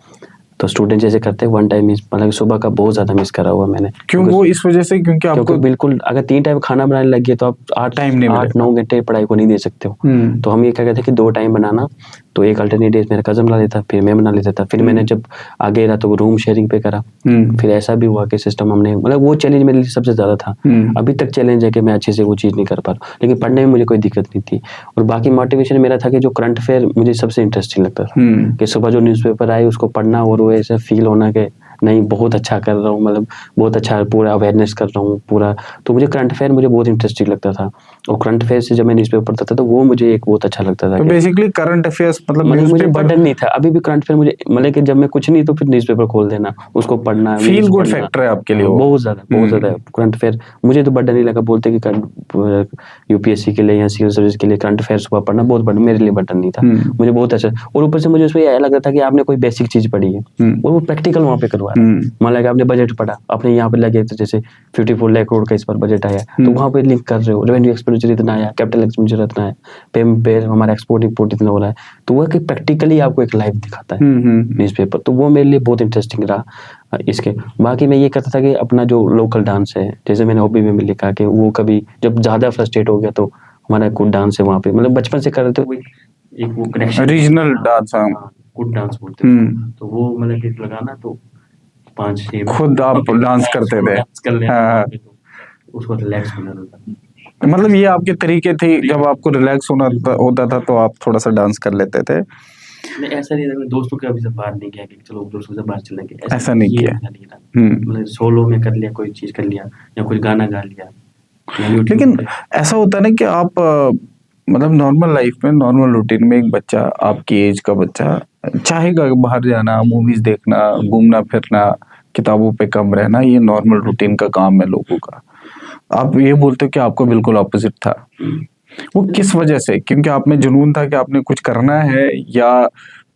तो स्टूडेंट जैसे करते हैं 1 टाइम मिस, मतलब सुबह का बहुत ज़्यादा मिस करा हुआ मैंने। क्यों? वो इस वजह से क्योंकि आपको बिल्कुल अगर 3 टाइम खाना बनाने लग गए तो आप 8-9 घंटे पढ़ाई को नहीं दे सकते हो। तो हम ये क्या कहते हैं कि 2 टाइम बनाना, तो एक अल्टरनेट डेज मेरा कज़न बना लेता, फिर मैं बना लेता था। फिर मैंने जब आगे रहा तो रूम शेयरिंग पे करा, फिर ऐसा भी हुआ कि सिस्टम हमने, मतलब वो चैलेंज मेरे लिए सबसे ज़्यादा था। अभी तक चैलेंज है कि मैं अच्छे से वो चीज़ नहीं कर पा रहा, लेकिन पढ़ने में मुझे कोई दिक्कत नहीं थी। और बाकी मोटिवेशन मेरा था कि जो करंट अफेयर मुझे सबसे इंटरेस्टिंग लगता था, कि सुबह जो न्यूज़पेपर आए उसको पढ़ना और वो ऐसा फील होना कि नहीं बहुत अच्छा कर रहा हूँ, मतलब बहुत अच्छा पूरा अवेयरनेस कर रहा हूँ पूरा। तो मुझे करंट अफेयर मुझे बहुत इंटरेस्टिंग लगता था, और करंट अफेयर से जब मैं न्यूज़पेपर पढ़ता था तो वो मुझे एक बहुत अच्छा लगता था। तो बेसिकली करंट अफेयर्स मतलब मुझे बर्डन नहीं था। अभी भी करंट अफेयर मुझे, मतलब कि जब मैं कुछ नहीं तो फिर न्यूज़पेपर खोल देना, उसको पढ़ना, फील गुड फैक्टर है आपके लिए, बहुत ज़्यादा करंट अफेयर मुझे तो बर्डन नहीं लगा। बोलते कि यूपीएससी के लिए या सिविल सर्विस के लिए करंट अफेयर सुबह पढ़ना बहुत बर्डन, मेरे लिए बर्डन नहीं था, मुझे बहुत अच्छा। और ऊपर से मुझे उसमें यह लग रहा था कि आपने कोई बेसिक चीज़ पढ़ी है और वो प्रैक्टिकल वहाँ पे करवा रहा है। मान लगा आपने बजट पढ़ा, आपने यहाँ पे लगे तो जैसे 54 लाख करोड़ का इस बार बजट आया, तो वहाँ पे लिंक कर रहे हो, रेवेन्यू एक्सपेंडिचर इतना आया, कैपिटल एक्सपेंडिचर इतना है, पे हमारा एक्सपोर्ट इंपोर्ट इतना हो रहा है, तो वो प्रैक्टिकली आपको एक लाइव दिखाता है न्यूज़पेपर। तो वो मेरे लिए बहुत इंटरेस्टिंग रहा। इसके बाकी मैं ये करता था कि अपना जो लोकल डांस है, जैसे मैंने हॉबी में भी लिखा कि वो कभी जब ज़्यादा फ्रस्ट्रेट हो गया तो हमारा कुड डांस है वहाँ पे, मतलब बचपन से कर रहे थे वो connection, regional dance, could dance बोलते हैं, तो वो मतलब कि लगाना तो 5-6 खुद आप डांस करते थे, उसको रिलैक्स होना था। मतलब ये आपके तरीके थे, जब आपको रिलैक्स होता था तो आप थोड़ा सा डांस कर लेते थे? ऐसा नहीं था, दोस्तों के अभी से बाहर नहीं गया कि चलो दोस्तों से बाहर चलेंगे, ऐसा नहीं किया। मतलब सोलो में कर लिया, कोई चीज कर लिया या कोई गाना गा लिया। लेकिन ऐसा होता है ना कि आप मतलब नॉर्मल लाइफ में, नॉर्मल रूटीन में एक बच्चा, आपकी एज का बच्चा चाहेगा बाहर जाना, मूवीज देखना, घूमना फिरना, किताबों पे कम रहना, ये नॉर्मल रूटीन का काम है लोगों का। आप ये बोलते हो कि आपको बिल्कुल ऑपोजिट था, वो किस वजह से? क्योंकि आप में जुनून था कि आपने कुछ करना है, या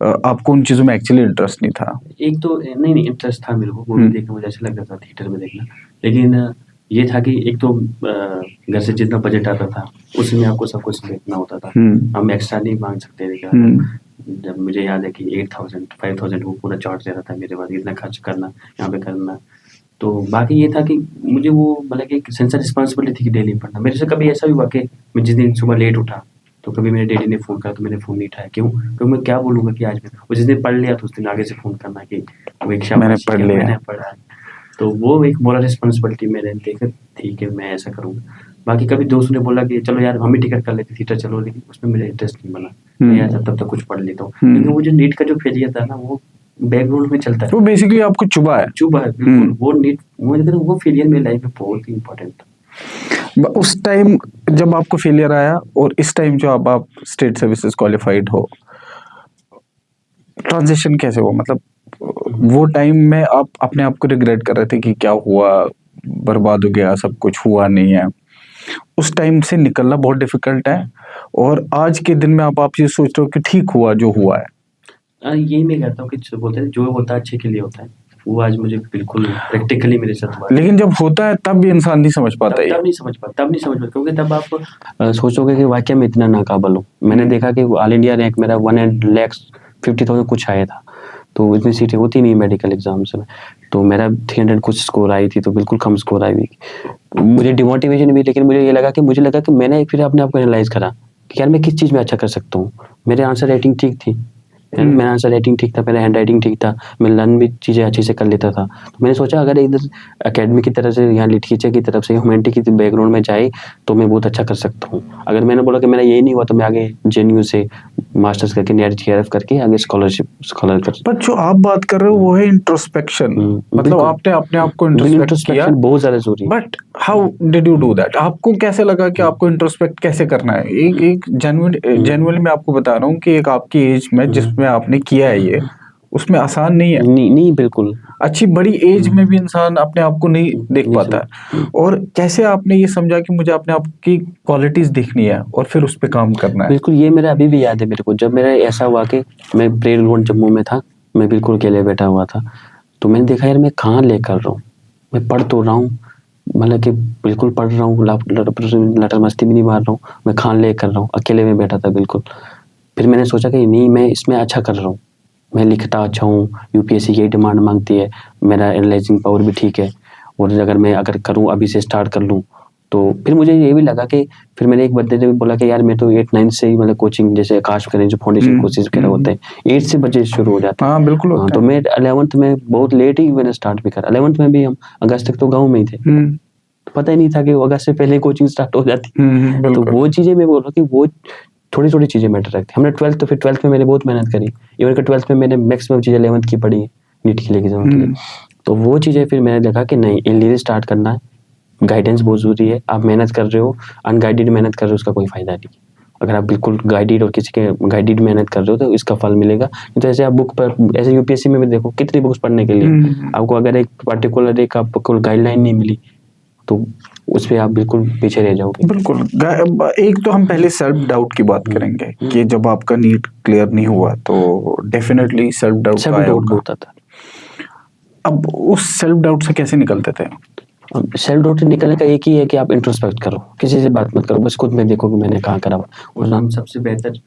आपको उन चीजों में एक्चुअली इंटरेस्ट नहीं था? एक तो नहीं इंटरेस्ट था मेरे को, वो भी देखना मुझे अच्छा लगता था थिएटर में देखना, लेकिन ये था कि एक तो घर से जितना बजट आता था उसमें आपको सब कुछ देखना होता था, हम एक्स्ट्रा नहीं मांग सकते थे। जब मुझे याद है कि 8,000 5,000 वो पूरा चार्ज दे रहा था मेरे पास, इतना खर्च करना यहाँ पे करना। तो बाकी ये था कि मुझे वो मतलब कि एक सेंस ऑफ रिस्पॉन्सिबिलिटी थी कि डेली पढ़ना। मेरे से कभी ऐसा भी हुआ कि मैं जिस दिन सुबह लेट उठा तो कभी मेरे डैडी ने फ़ोन करा तो मैंने फ़ोन नहीं उठाया, क्यों? क्योंकि मैं क्या बोलूँगा कि आज मैं वो जिस दिन पढ़ लिया तो उस दिन आगे से फ़ोन करना कि वो एक मैंने पढ़ लिया, मैंने पढ़ा। तो वो एक मोरल रिस्पॉन्सिबिलिटी मेरे देखा थी कि मैं ऐसा करूँगा। बाकी कभी दोस्तों ने बोला कि चलो यार हम ही टिकट कर लेते थिएटर चलो, लेकिन उसमें मेरा इंटरेस्ट नहीं बना। यार तब तक कुछ पढ़ लेता हूँ, लेकिन वो जो नीट का जो फेलियर था ना, वो बैकग्राउंड में चलता है, वो बेसिकली आपको चुभा है बिल्कुल। वो नीट, वो फेलियर मेरी लाइफ में बहुत ही इंपॉर्टेंट था। उस टाइम जब आपको फेलियर आया और इस टाइम जो आप स्टेट सर्विसेज क्वालिफाइड हो, ट्रांजिशन कैसे हुआ? मतलब वो टाइम में आप अपने आप को रिग्रेट कर रहे थे कि क्या हुआ, बर्बाद हो गया, सब कुछ हुआ नहीं है? उस टाइम से निकलना बहुत डिफिकल्ट है, और आज के दिन में आप ये सोच रहे हो कि ठीक हुआ जो हुआ है? यही मैं कहता हूँ कि बोलते हैं जो होता है अच्छे के लिए होता है, वो आज मुझे बिल्कुल प्रैक्टिकली मेरे साथ हुआ। लेकिन जब होता है तब भी इंसान नहीं समझ पाता, तब नहीं समझ पाता, क्योंकि तब आप सोचोगे कि वाकई में इतना नाकाबिल हूँ। मैंने देखा कि ऑल इंडिया रैंक मेरा 1,50,000 कुछ आया था, तो इतनी सीटें होती नहीं मेडिकल एग्जाम्स में। तो मेरा 300 कुछ स्कोर आई थी, तो बिल्कुल कम स्कोर आई थी। मुझे डिमोटिवेशन भी, लेकिन मुझे लगा कि मैंने फिर अपने आप को एनालाइज करा कि यार मैं किस चीज़ में अच्छा कर सकता हूँ। मेरे आंसर राइटिंग ठीक थी, मेरा आंसर राइटिंग ठीक था, मेरा हैंड राइटिंग ठीक था, मैं लर्न भी चीज़ें अच्छे से कर लेता था। तो मैंने सोचा अगर इधर एकेडमी की तरफ से या लिटरेचर की तरफ से ह्यूमैनिटी की बैकग्राउंड में जाए तो मैं बहुत अच्छा कर सकता हूँ। अगर मैंने बोला कि मेरा यही नहीं हुआ तो मैं आगे JNU से मास्टर्स करके नेट JRF करके आगे स्कॉलर कर। पर जो आप बात कर रहे हो वो है इंट्रोस्पेक्शन, मतलब आपने अपने आप को इंट्रोस्पेक्ट किया, बहुत ज़्यादा जरूरी है। But how did you do that? आपको कैसे लगा कि आपको इंट्रोस्पेक्ट कैसे करना है? एक जेन्युइनली मैं आपको बता रहा हूँ कि एक आपकी एज में जिसमें आपने किया है ये, उसमें आसान नहीं है। नहीं बिल्कुल। अच्छी बड़ी एज में भी इंसान अपने आप को नहीं देख पाता है। और कैसे आपने ये समझा कि मुझे अपने आप की क्वालिटीज देखनी है और फिर उस पर काम करना है? बिल्कुल, ये मेरा अभी भी याद है मेरे को, जब मेरा ऐसा हुआ कि मैं परेड ग्राउंड जम्मू में था, मैं बिल्कुल अकेले बैठा हुआ था, तो मैंने देखा यार मैं कहाँ ले कर रहा हूँ, मैं पढ़ तो रहा हूँ, मतलब कि बिल्कुल पढ़ रहा हूँ, लटर मस्ती भी नहीं मार रहा हूँ, मैं खान ले कर रहा हूँ, अकेले में बैठा था बिल्कुल। फिर मैंने सोचा कि नहीं, मैं इसमें अच्छा कर रहा हूँ, मैं लिखता अच्छा हूँ, UPSC की डिमांड मांगती है, मेरा एनालाइजिंग पावर भी ठीक है, और अगर मैं करूँ अभी से स्टार्ट कर लूँ तो फिर मुझे ये भी लगा कि फिर मैंने एक बंदे ने बोला कि यार मैं तो 8-9 से ही मतलब कोचिंग, जैसे आकाश करें जो फाउंडेशन कोर्सेज वगैरह होते हैं 8 से बजे शुरू हो जाते हैं। हाँ बिल्कुल होता तो मैं 11th में बहुत लेट ही मैंने स्टार्ट भी करा। 11th में भी हम अगस्त तक तो गाँव में ही थे, तो पता ही नहीं था कि अगस्त से पहले कोचिंग स्टार्ट हो जाती। तो वो चीज़ें मैं बोल रहा हूँ कि वो थोड़ी थोड़ी चीज़ें मैटर रखती। हमने 12th, तो फिर 12th में मैंने बहुत मेहनत करी, इवन कि 12th में मैंने मैक्सिमम चीज़ें 11th की पढ़ी नीट के लिए एग्जाम के लिए। तो वो चीज़ें फिर मैंने देखा कि नहीं, इर्ली स्टार्ट करना है, गाइडेंस बहुत ज़रूरी है। आप मेहनत कर रहे हो, अनगाइडेड मेहनत कर रहे हो, उसका कोई फ़ायदा नहीं। अगर आप बिल्कुल गाइडेड और किसी के गाइडेड मेहनत कर रहे हो तो इसका फल मिलेगा। तो ऐसे आप बुक पर, ऐसे UPSC में भी देखो कितनी बुक्स पढ़ने के लिए, आपको अगर एक पर्टिकुलर एक आपको गाइडलाइन नहीं मिली तो उस पर आप बिल्कुल पीछे रह जाओगे। बिल्कुल। एक तो हम पहले सेल्फ डाउट की बात करेंगे कि जब आपका नीट क्लियर नहीं हुआ तो डेफिनेटली सेल्फ डाउट होता था। अब उस सेल्फ डाउट से कैसे निकलते थे? सेल्फ डाउट से निकलने का एक ही है कि आप इंट्रोस्पेक्ट करो, किसी से बात मत करो, बस खुद में देखो कि मैंने कहाँ करा। और हम सबसे बेहतर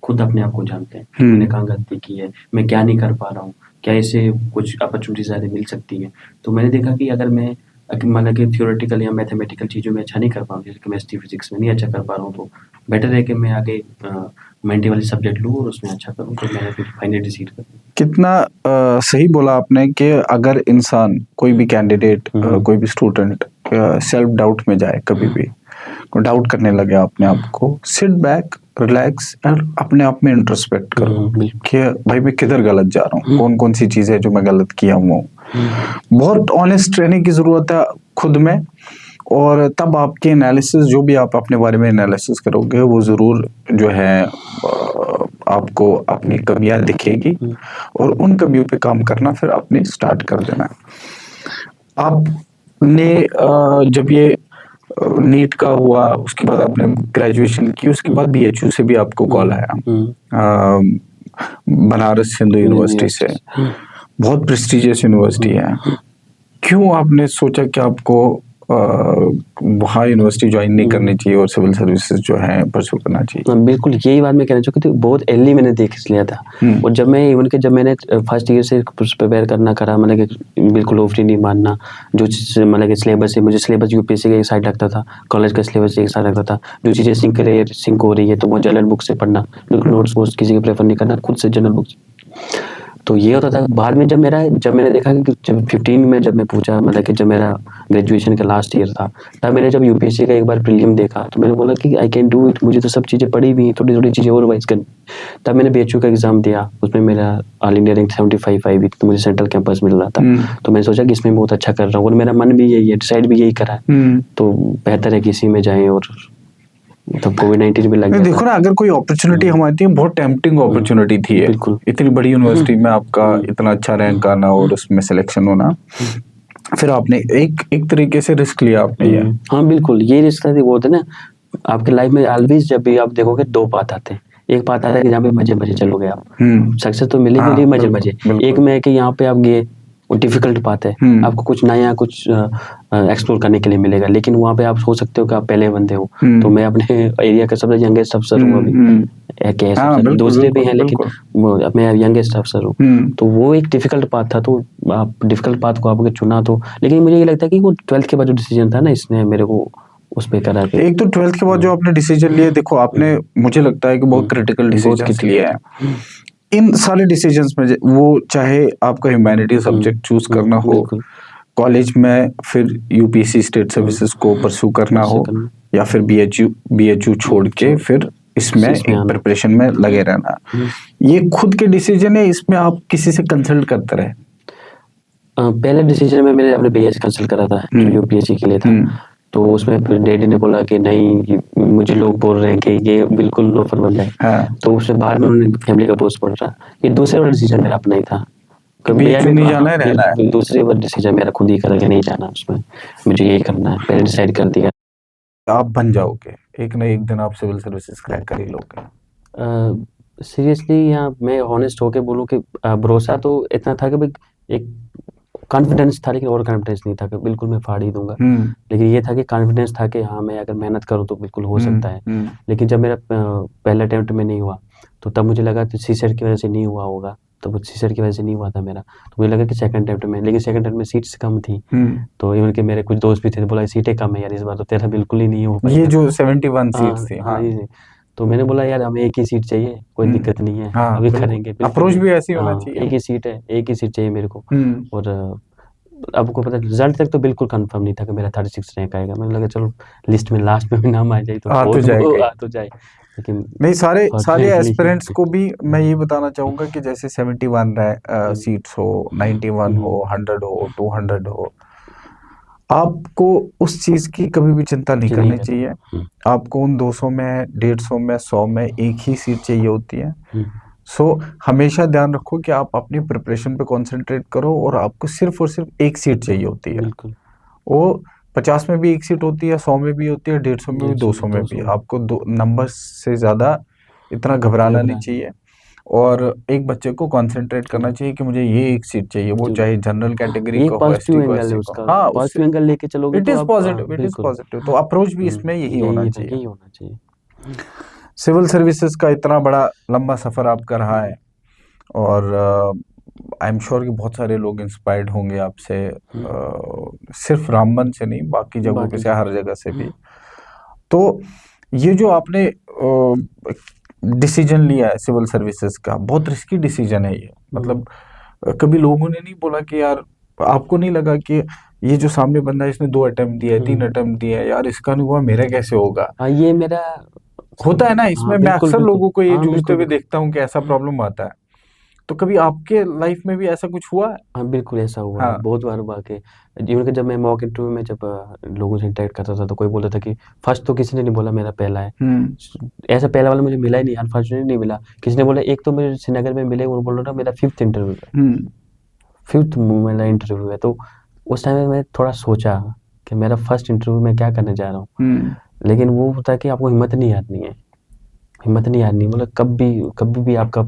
खुद अपने आप को जानते हैं, मैंने कहाँ गलती की है, मैं क्या नहीं कर पा रहा हूँ, क्या इसे कुछ अपॉर्चुनिटी ज़्यादा मिल सकती है। तो मैंने देखा कि अगर मैं मतलब कि थियोरेटिकल या मैथमेटिकल चीज़ों में अच्छा नहीं कर पा रहा हूँ, जैसे केमिस्ट्री फिजिक्स में नहीं अच्छा कर पा रहा हूँ, तो बेटर है कि मैं आगे ह्यूमैनिटी वाली सब्जेक्ट लूँ और उसमें अच्छा करूँ। तो मैंने फिर फाइनली डिसाइड कर लिया। कितना सही बोला आपने कि अगर इंसान, कोई भी कैंडिडेट, कोई भी स्टूडेंट सेल्फ डाउट में जाए, कभी भी डाउट करने लगे अपने आप को, सिट बैक, रिलैक्स और अपने आप में इंट्रोस्पेक्ट करो कि भाई मैं किधर गलत जा रहा हूँ, कौन कौन सी चीज़ें जो मैं गलत किया हूँ। बहुत ऑनेस्ट रहने की ज़रूरत है खुद में, और तब आपके एनालिसिस, जो भी आप अपने बारे में एनालिसिस करोगे, वो ज़रूर जो है आपको अपनी कमियां दिखेगी और उन कमियों पे काम करना फिर आपने स्टार्ट कर देना है। आपने जब ये नीट का हुआ, उसके बाद आपने ग्रेजुएशन की, उसके बाद BHU से भी आपको कॉल आया, बनारस हिंदू यूनिवर्सिटी से, बहुत प्रेस्टिजियस यूनिवर्सिटी है। क्यों आपने सोचा कि आपको वहाँ यूनिवर्सिटी ज्वाइन नहीं करनी चाहिए और सिविल सर्विसेज जो है परस्यू करना चाहिए? बिल्कुल यही बात मैं कहना चाहूँगा कि बहुत अर्ली मैंने देख लिया था। और जब मैंने फर्स्ट ईयर से प्रिपेयर करना करा, मतलब कि बिल्कुल ओवरी नहीं मानना, जो मतलब कि सिलेबस है, मुझे सिलेबस UPSC का एक साइड लगता था, कॉलेज का सिलेबस एक साइड लगता था। जो चीज़ें सिंक हो रही है तो वो जनरल बुक से पढ़ना, बिल्कुल नोट्स वोट्स किसी को प्रेफर नहीं करना, खुद से जनरल बुक। तो ये होता था। बाद में जब मैंने देखा कि जब 15 में जब मैं पूछा, मतलब कि जब मेरा ग्रेजुएशन का लास्ट ईयर था, तब मैंने जब UPSC का एक बार प्रीलिम देखा तो मैंने बोला कि आई कैन डू इट, मुझे तो सब चीज़ें पढ़ी भी, थोड़ी थोड़ी चीज़ें और रिवाइज करनी। तब मैंने BHU का एग्जाम दिया, उसमें मेरा ऑल इंडिया रैंक 75 आई, तो मुझे सेंट्रल कैंपस मिल रहा था। तो मैंने सोचा कि इसमें बहुत अच्छा कर रहा हूँ और मेरा मन भी यही है, डिसाइड भी यही करा है, तो बेहतर है कि इसी में जाएँ। और तब कोविड-19 भी लग गया। देखो ना, अगर कोई अपॉर्चुनिटी हमारी बहुत टेम्पटिंग अपॉर्चुनिटी थी, बिल्कुल, इतनी बड़ी यूनिवर्सिटी में आपका इतना अच्छा रैंक आना और उसमें सिलेक्शन होना, फिर आपने एक तरीके से रिस्क लिया आपने ये। हाँ बिल्कुल, ये रिस्क है। वो होता है ना आपके लाइफ में, ऑलवेज जब भी आप देखोगे 2 पाथ आते हैं। एक पाथ आता है कि जहाँ पे मजे चलोगे आप, सक्सेस तो मिलेगी नहीं, मजे। एक में है कि यहाँ पे आप गए, वो डिफिकल्ट पाथ है, आपको कुछ नया कुछ एक्सप्लोर करने के लिए मिलेगा, लेकिन वहाँ पे आप सोच सकते हो कि आप पहले बंदे हो। तो मैं अपने एरिया का सबसे यंगेस्ट अफसर हूँ अभी, कह हाँ, सकते, बिल्कुल, दूसरे भी हैं, बिल्कुल, लेकिन बिल्कुल। मैं यंगेस्ट अफसर हूँ। तो वो एक डिफिकल्ट पाथ था, तो आप डिफिकल्ट पाथ को आपने चुना, तो लेकिन मुझे ये लगता है कि वो 12th के बाद जो डिसीजन था ना, इसने मेरे को उस पे करा के एक तो 12th के बाद जो आपने डिसीजन लिए, देखो आपने, मुझे लगता है कि बहुत क्रिटिकल बहुत डिसीजंस लिए हैं। हम्म, इन सारे डिसीजंस में वो चाहे आपका ह्यूमैनिटी सब्जेक्ट चूज करना हो, बिल्कुल कॉलेज में फिर यूपीएससी स्टेट सर्विसेज को परस्यू करना परस्यू हो, करना, या फिर बीएचयू छोड़ के फिर इसमें इसमें एक आना। प्रिपरेशन में लगे रहना, ये खुद के डिसीजन है, इसमें आप किसी से कंसल्ट करते रहे? पहले डिसीजन में मैंने अपने भैया से कंसल्ट करा था, जो यूपीएससी के लिए था। तो उसमें फिर डैडी ने बोला कि नहीं, मुझे लोग बोल रहे हैं कि ये बिल्कुल लोफर बन जाए। हाँ, तो उससे बाद में उन्होंने फैमिली का बोझ पड़ रहा, ये दूसरे वाला डिसीजन मेरा अपना ही था। बीएचयू नहीं जाना है, रहना है। दूसरे वाला डिसीजन मेरा खुद ही करा कि नहीं जाना उसमें, मुझे यही करना है, पहले डिसाइड कर दिया। आप बन जाओगे, एक ना एक दिन आप सिविल सर्विसेज क्रैक कर ही लोगे। सीरियसली यहाँ मैं ऑनेस्ट होके बोलूँ कि भरोसा तो इतना था कि भाई, एक कॉन्फिडेंस था, लेकिन और कॉन्फिडेंस नहीं था कि बिल्कुल मैं फाड़ ही दूंगा। लेकिन ये था कि कॉन्फिडेंस था कि हाँ, मैं अगर मेहनत करूँ तो बिल्कुल हो सकता है। लेकिन जब मेरा पहला अटेम्प्ट में नहीं हुआ, तो तब मुझे लगा कि सीसेट की वजह से नहीं हुआ होगा, तो वो सीसेट की वजह से नहीं हुआ था मेरा। तो मुझे लगा कि सेकंड अटेम्प्ट में, लेकिन सेकंड अटेम्प्ट में सीट्स कम थी। तो इवन के मेरे कुछ दोस्त भी थे, तो बोला सीटें कम है यार, इस बार तो तेरा बिल्कुल ही नहीं हो ये पाएगा। जो 71 सीट्स थी, हाँ, ये तो मैंने बोला यार, हमें एक ही सीट चाहिए, कोई दिक्कत नहीं है, हाँ, अभी बिल्कुल। करेंगे, बिल्कुल अप्रोच नहीं। भी ऐसी होना हाँ, चाहिए। एक ही सीट है, एक ही सीट चाहिए मेरे को। हम्म और आपको पता, रिजल्ट तक तो बिल्कुल कंफर्म नहीं था कि मेरा 36 रैंक आएगा। मैंने लगा चलो लिस्ट में लास्ट में भी नाम आ जाए तो आ तो बहुत जाएगा। आ तो जाए, लेकिन नहीं, सारे सारे फॉर्चुनेटली एस्पिरेंट्स को भी मैं ये बताना चाहूंगा कि जैसे 71 सीट्स हो, 91 हो, 100 हो, 200 हो, आपको उस चीज की कभी भी चिंता नहीं जी नहीं करनी करना। चाहिए। आपको उन 200 में, 150 में, 100 में एक ही सीट चाहिए होती है। सो हमेशा ध्यान रखो कि आप अपनी प्रिपरेशन पे कंसंट्रेट करो, और आपको सिर्फ और सिर्फ एक सीट चाहिए होती है। बिल्कुल वो 50 में भी एक सीट होती है, 100 में भी होती है, 150 में भी, 200 में भी। आपको दो नंबर से ज्यादा इतना घबराना नहीं चाहिए, और एक बच्चे को कंसंट्रेट करना चाहिए कि मुझे ये एक सीट चाहिए, वो चाहे जनरल कैटेगरी ये का हो, पॉजिटिव एसटी को, एंगल है एससी को। उसका, हाँ, उससे पॉजिटिव एंगल लेके चलोगे इट तो इज आप पॉजिटिव, इट इज बिल्कुल पॉजिटिव। तो अप्रोच भी इसमें यही होना चाहिए। यही होना चाहिए। सिविल सर्विसेज का इतना बड़ा लंबा सफर आपका रहा है, और आई एम श्योर कि बहुत सारे लोग इंस्पायर्ड होंगे आपसे, सिर्फ रामबन से नहीं, बाकी जगहों पे बाकी से, हर जगह से भी। तो ये जो आपने डिसीजन लिया है सिविल सर्विसेज का, बहुत रिस्की डिसीजन है ये। मतलब कभी लोगों ने नहीं बोला कि यार, आपको नहीं लगा कि ये जो सामने बंदा है, इसने 2 अटेम्प्ट दिए, 3 अटेम्प्ट दिए हैं, यार इसका नहीं हुआ, मेरा कैसे होगा? हाँ, ये मेरा होता है ना, इसमें मैं बिल्कुल अक्सर बिल्कुल, लोगों को ये हाँ जूझते बिल्कुल हुए बिल्कुल। देखता हूँ कि ऐसा प्रॉब्लम आता है। तो कभी आपके लाइफ में भी ऐसा कुछ हुआ है? हाँ बिल्कुल, ऐसा हुआ है, हाँ। बहुत बार हुआ कि इवन कि जब मैं मॉक इंटरव्यू में जब लोगों से इंटरेक्ट करता था, तो कोई बोलता था कि फर्स्ट तो किसी ने नहीं बोला मेरा पहला है। ऐसा पहला वाला मुझे मिला ही नहीं, अनफॉर्चुनेटली नहीं मिला। किसी ने बोला, एक तो मुझे श्रीनगर में मिले, वो बोल रहा था मेरा 5th इंटरव्यू है, 5th मेरा इंटरव्यू है। तो उस टाइम में मैं थोड़ा सोचा कि मेरा फर्स्ट इंटरव्यू में क्या करने जा रहा हूँ। लेकिन वो होता है कि आपको हिम्मत नहीं हारनी है, हिम्मत नहीं हारनी, मतलब कभी भी आपका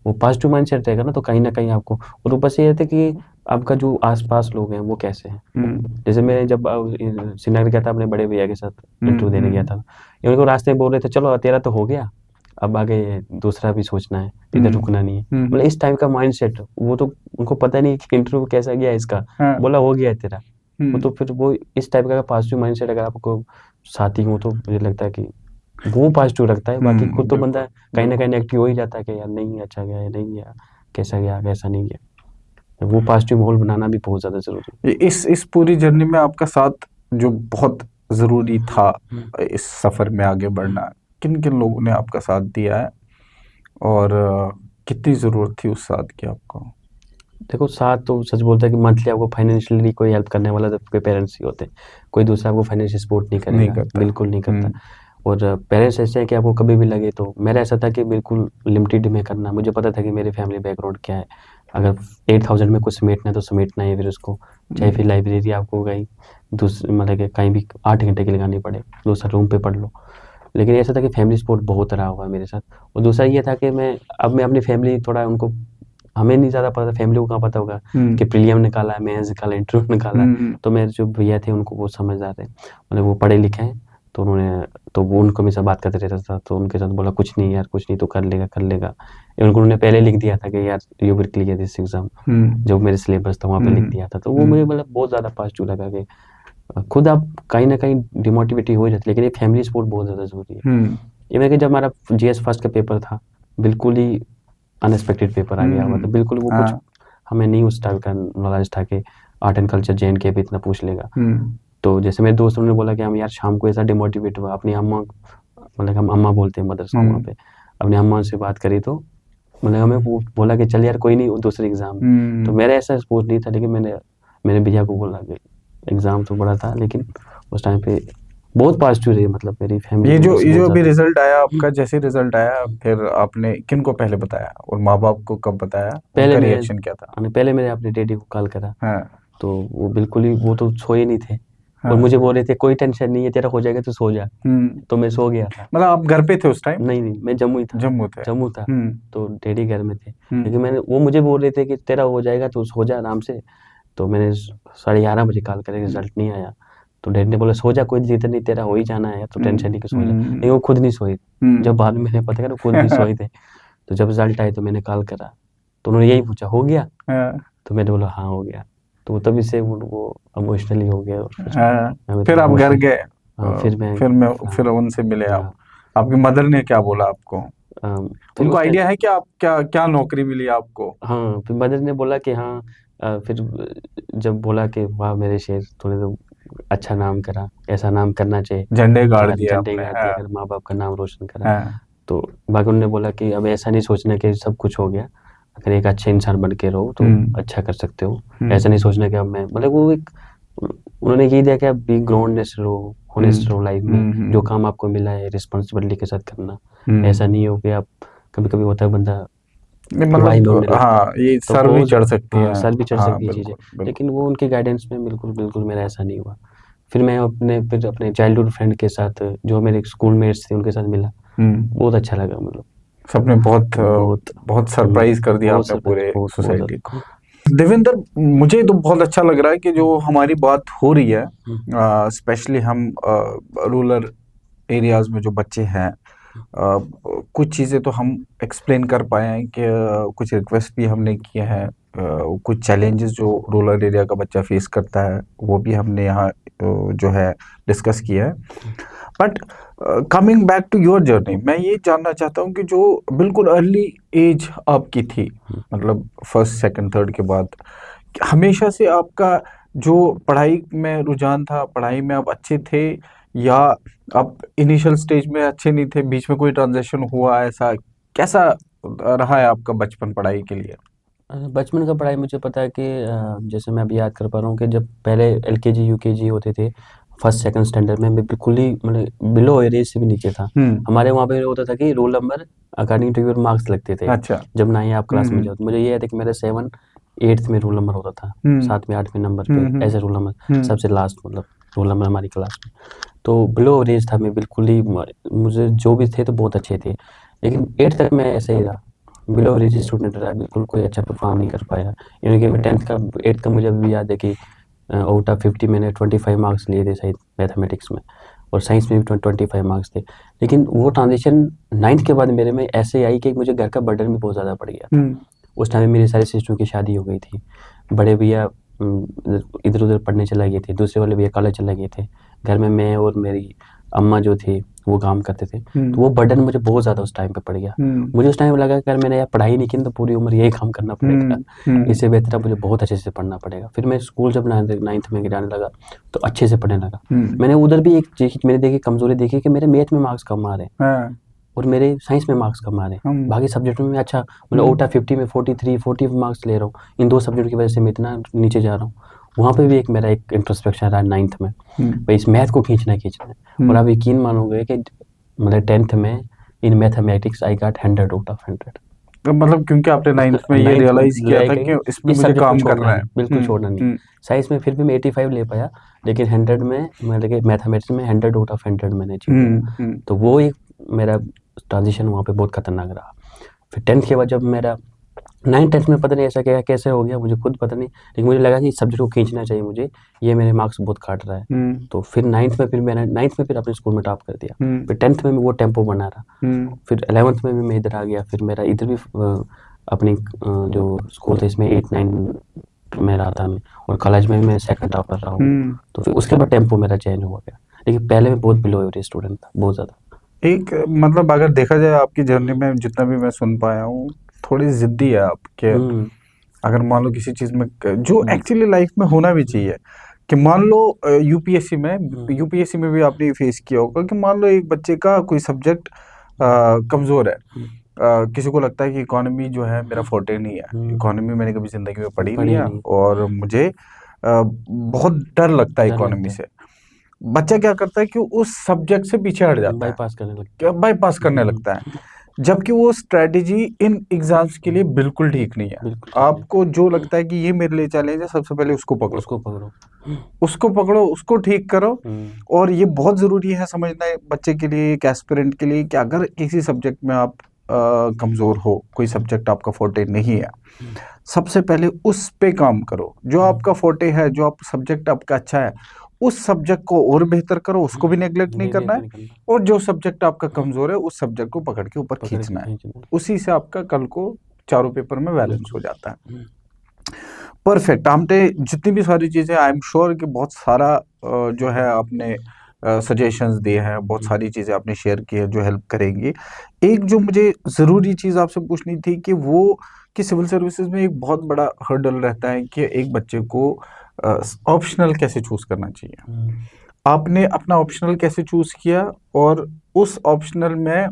वो पॉजिटिव माइंडसेट रहेगा ना, तो कहीं ना कहीं आपको। और ऊपर से ये थे कि आपका जो आसपास लोग हैं वो कैसे हैं। जैसे मैं जब श्रीनगर गया था अपने बड़े भैया के साथ इंटरव्यू देने गया था, उनको रास्ते में बोल रहे थे चलो तेरा तो हो गया, अब आगे दूसरा भी सोचना है, इधर रुकना नहीं है। मतलब इस टाइप का माइंडसेट, वो तो उनको पता नहीं कि इंटरव्यू कैसा गया इसका, बोला हो गया है तेरा। वो तो फिर वो इस टाइप का पॉजिटिव माइंडसेट अगर आपको साथी हो, तो मुझे लगता है कि वो पॉजिटिव रखता है। बाकी खुद तो बंदा कहीं ना कहीं नेगेटिव हो ही जाता है कि यार नहीं अच्छा गया, नहीं गया, कैसा गया कैसा नहीं गया। वो पॉजिटिव माहौल बनाना भी बहुत ज्यादा जरूरी है। इस पूरी जर्नी में आपका साथ जो बहुत जरूरी था, इस सफर में आगे बढ़ना, किन किन लोगों ने आपका साथ दिया है, और कितनी जरूरत थी उस साथ की आपको? देखो, साथ तो सच बोलता है कि मंथली आपको फाइनेंशियली कोई हेल्प करने वाला तो आपके पेरेंट्स ही होते हैं। कोई दूसरा आपको फाइनेंशियल सपोर्ट नहीं नहीं करेगा, करता। बिल्कुल नहीं करता। और पेरेंट्स ऐसे हैं कि आपको कभी भी लगे, तो मेरा ऐसा था कि बिल्कुल लिमिटेड में करना। मुझे पता था कि मेरे फैमिली बैकग्राउंड क्या है, अगर 8000 में कुछ समेटना है तो समेटना है फिर उसको, चाहे फिर लाइब्रेरी आपको कहीं दूसरे मतलब कि कहीं भी 8 घंटे की लगानी पड़े, दूसरा रूम पे पढ़ लो। लेकिन ऐसा था कि फैमिली सपोर्ट बहुत रहा हुआ है मेरे साथ। और दूसरा ये था कि मैं अपनी फैमिली थोड़ा उनको, हमें नहीं ज़्यादा पता, फैमिली को कहाँ पता होगा कि प्रीलियम निकाला है, मेंस निकाला, इंटरव्यू निकाला है। तो मेरे जो भैया थे उनको वो समझदार थे, मतलब वो पढ़े लिखे हैं, तो उन्होंने तो वो उनको मेरे साथ बात करते रहता था, तो उनके साथ बोला कुछ नहीं यार, कुछ नहीं, तो कर लेगा कर लेगा। उन्होंने पहले लिख दिया था कि यार you will clear this exam, जो मेरे सिलेबस था वहाँ पे लिख दिया था। तो वो मुझे मतलब बहुत ज़्यादा पॉजिटिव लगा कि खुद आप कहीं ना कहीं डिमोटिवेट हो जाते, लेकिन ये फैमिली सपोर्ट बहुत ज़्यादा ज़रूरी है। इवन कि जब हमारा GS फर्स्ट का पेपर था, बिल्कुल ही अनएक्सपेक्टेड पेपर आ गया हुआ था, बिल्कुल वो कुछ हमें नहीं उस टाइप का नॉलेज था कि आर्ट एंड कल्चर JNK पे इतना पूछ लेगा। तो जैसे मेरे दोस्तों ने बोला कि हम यार शाम को ऐसा डिमोटिवेट हुआ, अपनी अम्मा, मतलब हम अम्मा बोलते हैं मदर्स को वहाँ पे, अपनी अम्मा से बात करी तो मतलब हमें बोला कि चल यार कोई नहीं, दूसरे एग्जाम। तो मेरा ऐसा सपोर्ट नहीं था, लेकिन मैंने भैया को बोला कि एग्जाम तो बड़ा था, लेकिन उस टाइम पे बहुत पॉजिटिव रही, मतलब मेरी फैमिली। ये जो अभी रिजल्ट आया आपका, जैसे रिजल्ट आया फिर आपने किन को पहले बताया और माँ बाप को कब बताया, पहले उनका रिएक्शन क्या था? पहले मैंने अपने डैडी को कॉल करा, तो वो बिल्कुल ही, वो तो सोए नहीं थे, हाँ। और मुझे बोल रहे थे कोई टेंशन नहीं है, तेरा हो जाएगा, तू सो जा। तो मैं सो गया था। मतलब आप घर पे थे उस टाइम? नहीं, मैं जम्मू था। जम्मू था, तो डैडी घर में थे, लेकिन वो मुझे बोल रहे थे कि तेरा हो जाएगा, तू सो जा आराम से। तो मैंने 11:30 बजे कॉल करा, रिजल्ट नहीं आया, तो डैडी ने बोला सो जा, कोई दिक्कत नहीं, तेरा हो ही जाना है, तो टेंशन नहीं कि सो जा। लेकिन वो खुद नहीं सोए, जब बाद में मैंने पता करा खुद नहीं सोए थे। तो जब रिजल्ट आए तो मैंने कॉल करा, तो उन्होंने यही पूछा हो गया? तो मैंने बोला हाँ हो गया। तो तभी से वो इमोशनली हो गया। फिर आप घर गए? फिर उनसे मिले आप? आपकी मदर ने क्या बोला आपको? उनको आइडिया है कि आप क्या नौकरी मिली आपको? हाँ, फिर मदर ने बोला कि हाँ, फिर जब बोला कि वाह मेरे शेर, तूने तो अच्छा नाम करा, ऐसा नाम करना चाहिए, झंडे गाड़ दिया आपने, अगर माँ बाप का नाम रोशन करा। तो बाकी उन्होंने बोला कि अब ऐसा नहीं सोचना कि सब कुछ हो गया, अगर एक अच्छे इंसान बन के रहो तो अच्छा कर सकते हो। ऐसा नहीं सोचना कि अब मैं, मतलब वो एक उन्होंने ये दिया कि आप बी ग्राउंडनेस रहो, होनेस्ट रहो लाइफ में, जो काम आपको मिला है रिस्पॉन्सिबिलिटी के साथ करना। ऐसा नहीं हो कि आप, कभी कभी होता है बंदा मतलब हाँ, ये सर भी चढ़ सकती है, सर भी चढ़ सकती है चीज़ें, लेकिन वो उनके गाइडेंस में बिल्कुल मेरा ऐसा नहीं हुआ। फिर मैं अपने चाइल्डहुड फ्रेंड के साथ, जो मेरे स्कूल मेट्स थे, उनके साथ मिला, बहुत अच्छा लगा। मतलब सबने बहुत सरप्राइज कर दिया आपने पूरे सोसाइटी को। देवेंद्र, मुझे तो बहुत अच्छा लग रहा है कि जो हमारी बात हो रही है, स्पेशली हम रूरल एरियाज में जो बच्चे हैं, कुछ चीज़ें तो हम एक्सप्लेन कर पाए हैं कि कुछ रिक्वेस्ट भी हमने किए हैं, कुछ चैलेंजेस जो रूरल एरिया का बच्चा फेस करता है वो भी हमने यहाँ जो है डिस्कस किया है। But coming back to your journey, मैं ये जानना चाहता हूँ कि जो बिल्कुल अर्ली एज आपकी थी, मतलब फर्स्ट सेकंड थर्ड के बाद, हमेशा से आपका जो पढ़ाई में रुझान था, पढ़ाई में आप अच्छे थे, या आप इनिशियल स्टेज में अच्छे नहीं थे, बीच में कोई ट्रांजिशन हुआ, ऐसा कैसा रहा है आपका बचपन पढ़ाई के लिए? बचपन का पढ़ाई मुझे पता है कि जैसे मैं अभी याद कर पा रहा हूँ कि जब पहले LKG UKG होते थे, फर्स्ट सेकंड स्टैंडर्ड में मैं बिल्कुल ही, मतलब बिलो एवरेज से भी नीचे था। हमारे वहाँ पे होता था कि roll number according to your marks लगते थे। अच्छा। जब 9 आप क्लास में जाओ, मुझे ये याद है कि मेरा 7 8th में रोल नंबर होता था, 7वें 8वें नंबर पे ऐसे रोल नंबर, सबसे लास्ट मतलब रोल नंबर हमारी क्लास में। तो बिलो एवरेज था मैं बिल्कुल ही, मुझे जो भी थे तो बहुत अच्छे थे, लेकिन 8th तक मैं ऐसे ही रहा, बिलो एवरेज स्टूडेंट रहा, बिल्कुल कोई अच्छा परफॉर्म नहीं कर पाया। यानी कि मैं 8th का मुझे अभी याद है कि आउट ऑफ 50 मैंने 25 मार्क्स लिए थे शायद मैथमेटिक्स में, और साइंस में भी 25 मार्क्स थे। लेकिन वो ट्रांजिशन 9th के बाद मेरे में ऐसे आई कि मुझे घर का बर्डन भी बहुत ज़्यादा पड़ गया था। उस टाइम में मेरी सारी सिस्टरों की शादी हो गई थी, बड़े भैया इधर उधर पढ़ने चला गए थे, दूसरे वाले भैया कॉलेज चले गए थे, घर में मैं और मेरी अम्मा जो थी वो काम करते थे। तो वो बर्डन मुझे बहुत ज़्यादा उस टाइम पे पड़ गया। मुझे उस टाइम लगा कि अगर मैंने यार पढ़ाई नहीं की तो पूरी उम्र यही काम करना पड़ेगा, इससे बेहतर मुझे बहुत अच्छे से पढ़ना पड़ेगा। फिर मैं स्कूल जब 9th में गिराने लगा तो अच्छे से पढ़ने लगा। मैंने उधर भी एक चीज़ मैंने देखी, कमजोरी देखी कि मेरे मैथ में मार्क्स कम आ रहे हैं और मेरे साइंस में मार्क्स कम आ रहे हैं, बाकी सब्जेक्टों में अच्छा, मतलब आउट ऑफ 50 में 40 मार्क्स ले रहा हूँ। इन 2 सब्जेक्ट की वजह से मैं इतना नीचे जा रहा हूँ। वहाँ पे भी एक मेरा एक इंट्रोस्पेक्शन रहा 9th में, भाई इस मैथ को खींचना है। और आप यकीन मानोगे कि मतलब 10th में in mathematics I got 100 out of 100। मतलब क्योंकि आपने 9th में ये रियलाइज किया था कि इसमें मुझे काम करना है, बिल्कुल छोड़ना नहीं। साइंस में फिर भी मैं 85 ले पाया, लेकिन 100 में, मतलब कि मैथमेटिक्स में 100 आउट ऑफ 100 मैंने अचीव किया। तो वो एक मेरा ट्रांजिशन वहाँ पे बहुत खतरनाक रहा। फिर 10th के बाद जब मेरा 9th 10th में पता नहीं ऐसा क्या कैसे हो गया, मुझे खुद पता नहीं, लेकिन मुझे लगा कि इस सब्जेक्ट को खींचना चाहिए मुझे, ये मेरे मार्क्स बहुत काट रहा है। तो फिर 9th में फिर अपने स्कूल में टॉप कर दिया। फिर 10th में भी वो टेम्पो बना रहा। फिर 11th में भी मैं इधर आ गया। फिर मेरा इधर भी अपनी जो स्कूल था इसमें 8 9 में रहा था मैं, और कॉलेज में भी मैं सेकंड टॉप कर रहा हूँ। तो फिर उसके बाद टेम्पो मेरा चेंज हो गया, लेकिन पहले मैं बहुत बिलो एवरेज स्टूडेंट था, बहुत ज़्यादा। एक मतलब अगर देखा जाए आपकी जर्नी में जितना भी मैं सुन पाया हूँ, थोड़ी जिद्दी है आपके। अगर मान लो किसी चीज में जो एक्चुअली लाइफ में होना भी चाहिए, कि मान लो यूपीएससी में भी आपने फेस किया होगा कि मान लो एक बच्चे का कोई सब्जेक्ट कमजोर है। किसी को लगता है कि इकोनॉमी जो है मेरा फोर्टे नहीं है, इकोनॉमी मैंने कभी जिंदगी में पढ़ी नहीं है और मुझे बहुत डर लगता है इकोनॉमी से। बच्चा क्या करता है कि उस सब्जेक्ट से पीछे हट जाता है, बाईपास करने लगता है, जबकि वो स्ट्रेटेजी इन एग्जाम्स के लिए बिल्कुल ठीक नहीं है। आपको जो लगता है कि ये मेरे लिए चैलेंज है, सबसे पहले उसको पकड़ो, उसको ठीक करो। और ये बहुत जरूरी है समझना है बच्चे के लिए, एक एस्पिरेंट के लिए, कि अगर किसी सब्जेक्ट में आप कमजोर हो, कोई सब्जेक्ट आपका फोर्टे नहीं है, सबसे पहले उस पे काम करो। जो आपका फोर्टे है, जो आप सब्जेक्ट आपका अच्छा है, उस सब्जेक्ट को और बेहतर करो, उसको भी नेग्लेक्ट नहीं करना है। और जो सब्जेक्ट आपका कमजोर है, उस सब्जेक्ट को पकड़ के ऊपर खींचना है। उसी से आपका कल को चारों पेपर में बैलेंस हो जाता है। परफेक्ट। आपने जितनी भी सारी चीजें, आई एम श्योर कि बहुत सारा जो है आपने सजेशंस दिए हैं, बहुत सारी चीजें आपने शेयर की है जो हेल्प करेंगी। एक जो मुझे जरूरी चीज आपसे पूछनी थी कि वो, कि सिविल सर्विसेज में एक बहुत बड़ा हर्डल रहता है कि एक बच्चे को ऑप्शनल कैसे चूज करना चाहिए। आपने अपना ऑप्शनल कैसे चूज किया, और उस ऑप्शनल में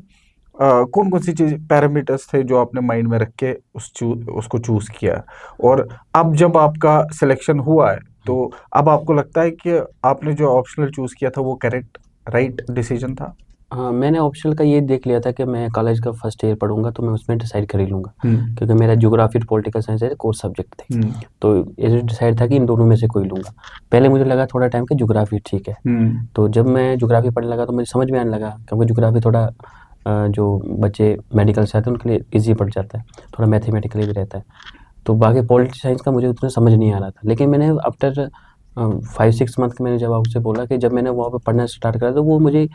कौन कौन सी चीज पैरामीटर्स थे जो आपने माइंड में रख के उसको चूज किया, और अब जब आपका सिलेक्शन हुआ है तो अब आपको लगता है कि आपने जो ऑप्शनल चूज किया था वो करेक्ट, राइट डिसीजन था? हाँ, मैंने ऑप्शनल का ये देख लिया था कि मैं कॉलेज का फर्स्ट ईयर पढ़ूंगा तो मैं उसमें डिसाइड कर ही लूँगा, क्योंकि मेरा ज्योग्राफी और पॉलिटिकल साइंस ऐसे कोर सब्जेक्ट थे। तो ये डिसाइड था कि इन दोनों में से कोई लूँगा। पहले मुझे लगा थोड़ा टाइम कि ज्योग्राफी ठीक है। तो जब मैं ज्योग्राफी पढ़ने लगा तो मुझे समझ में आने लगा, क्योंकि ज्योग्राफी थोड़ा जो बच्चे मेडिकल से आते हैं उनके लिए ईजी पड़ जाता है, थोड़ा मैथमेटिकली भी रहता है। तो बाकी पॉलिटिकल साइंस का मुझे उतना समझ नहीं आ रहा था, लेकिन मैंने आफ्टर 5-6 मंथ के मैंने जब आपसे बोला कि जब मैंने वहाँ पे पढ़ना स्टार्ट करा तो वो मुझे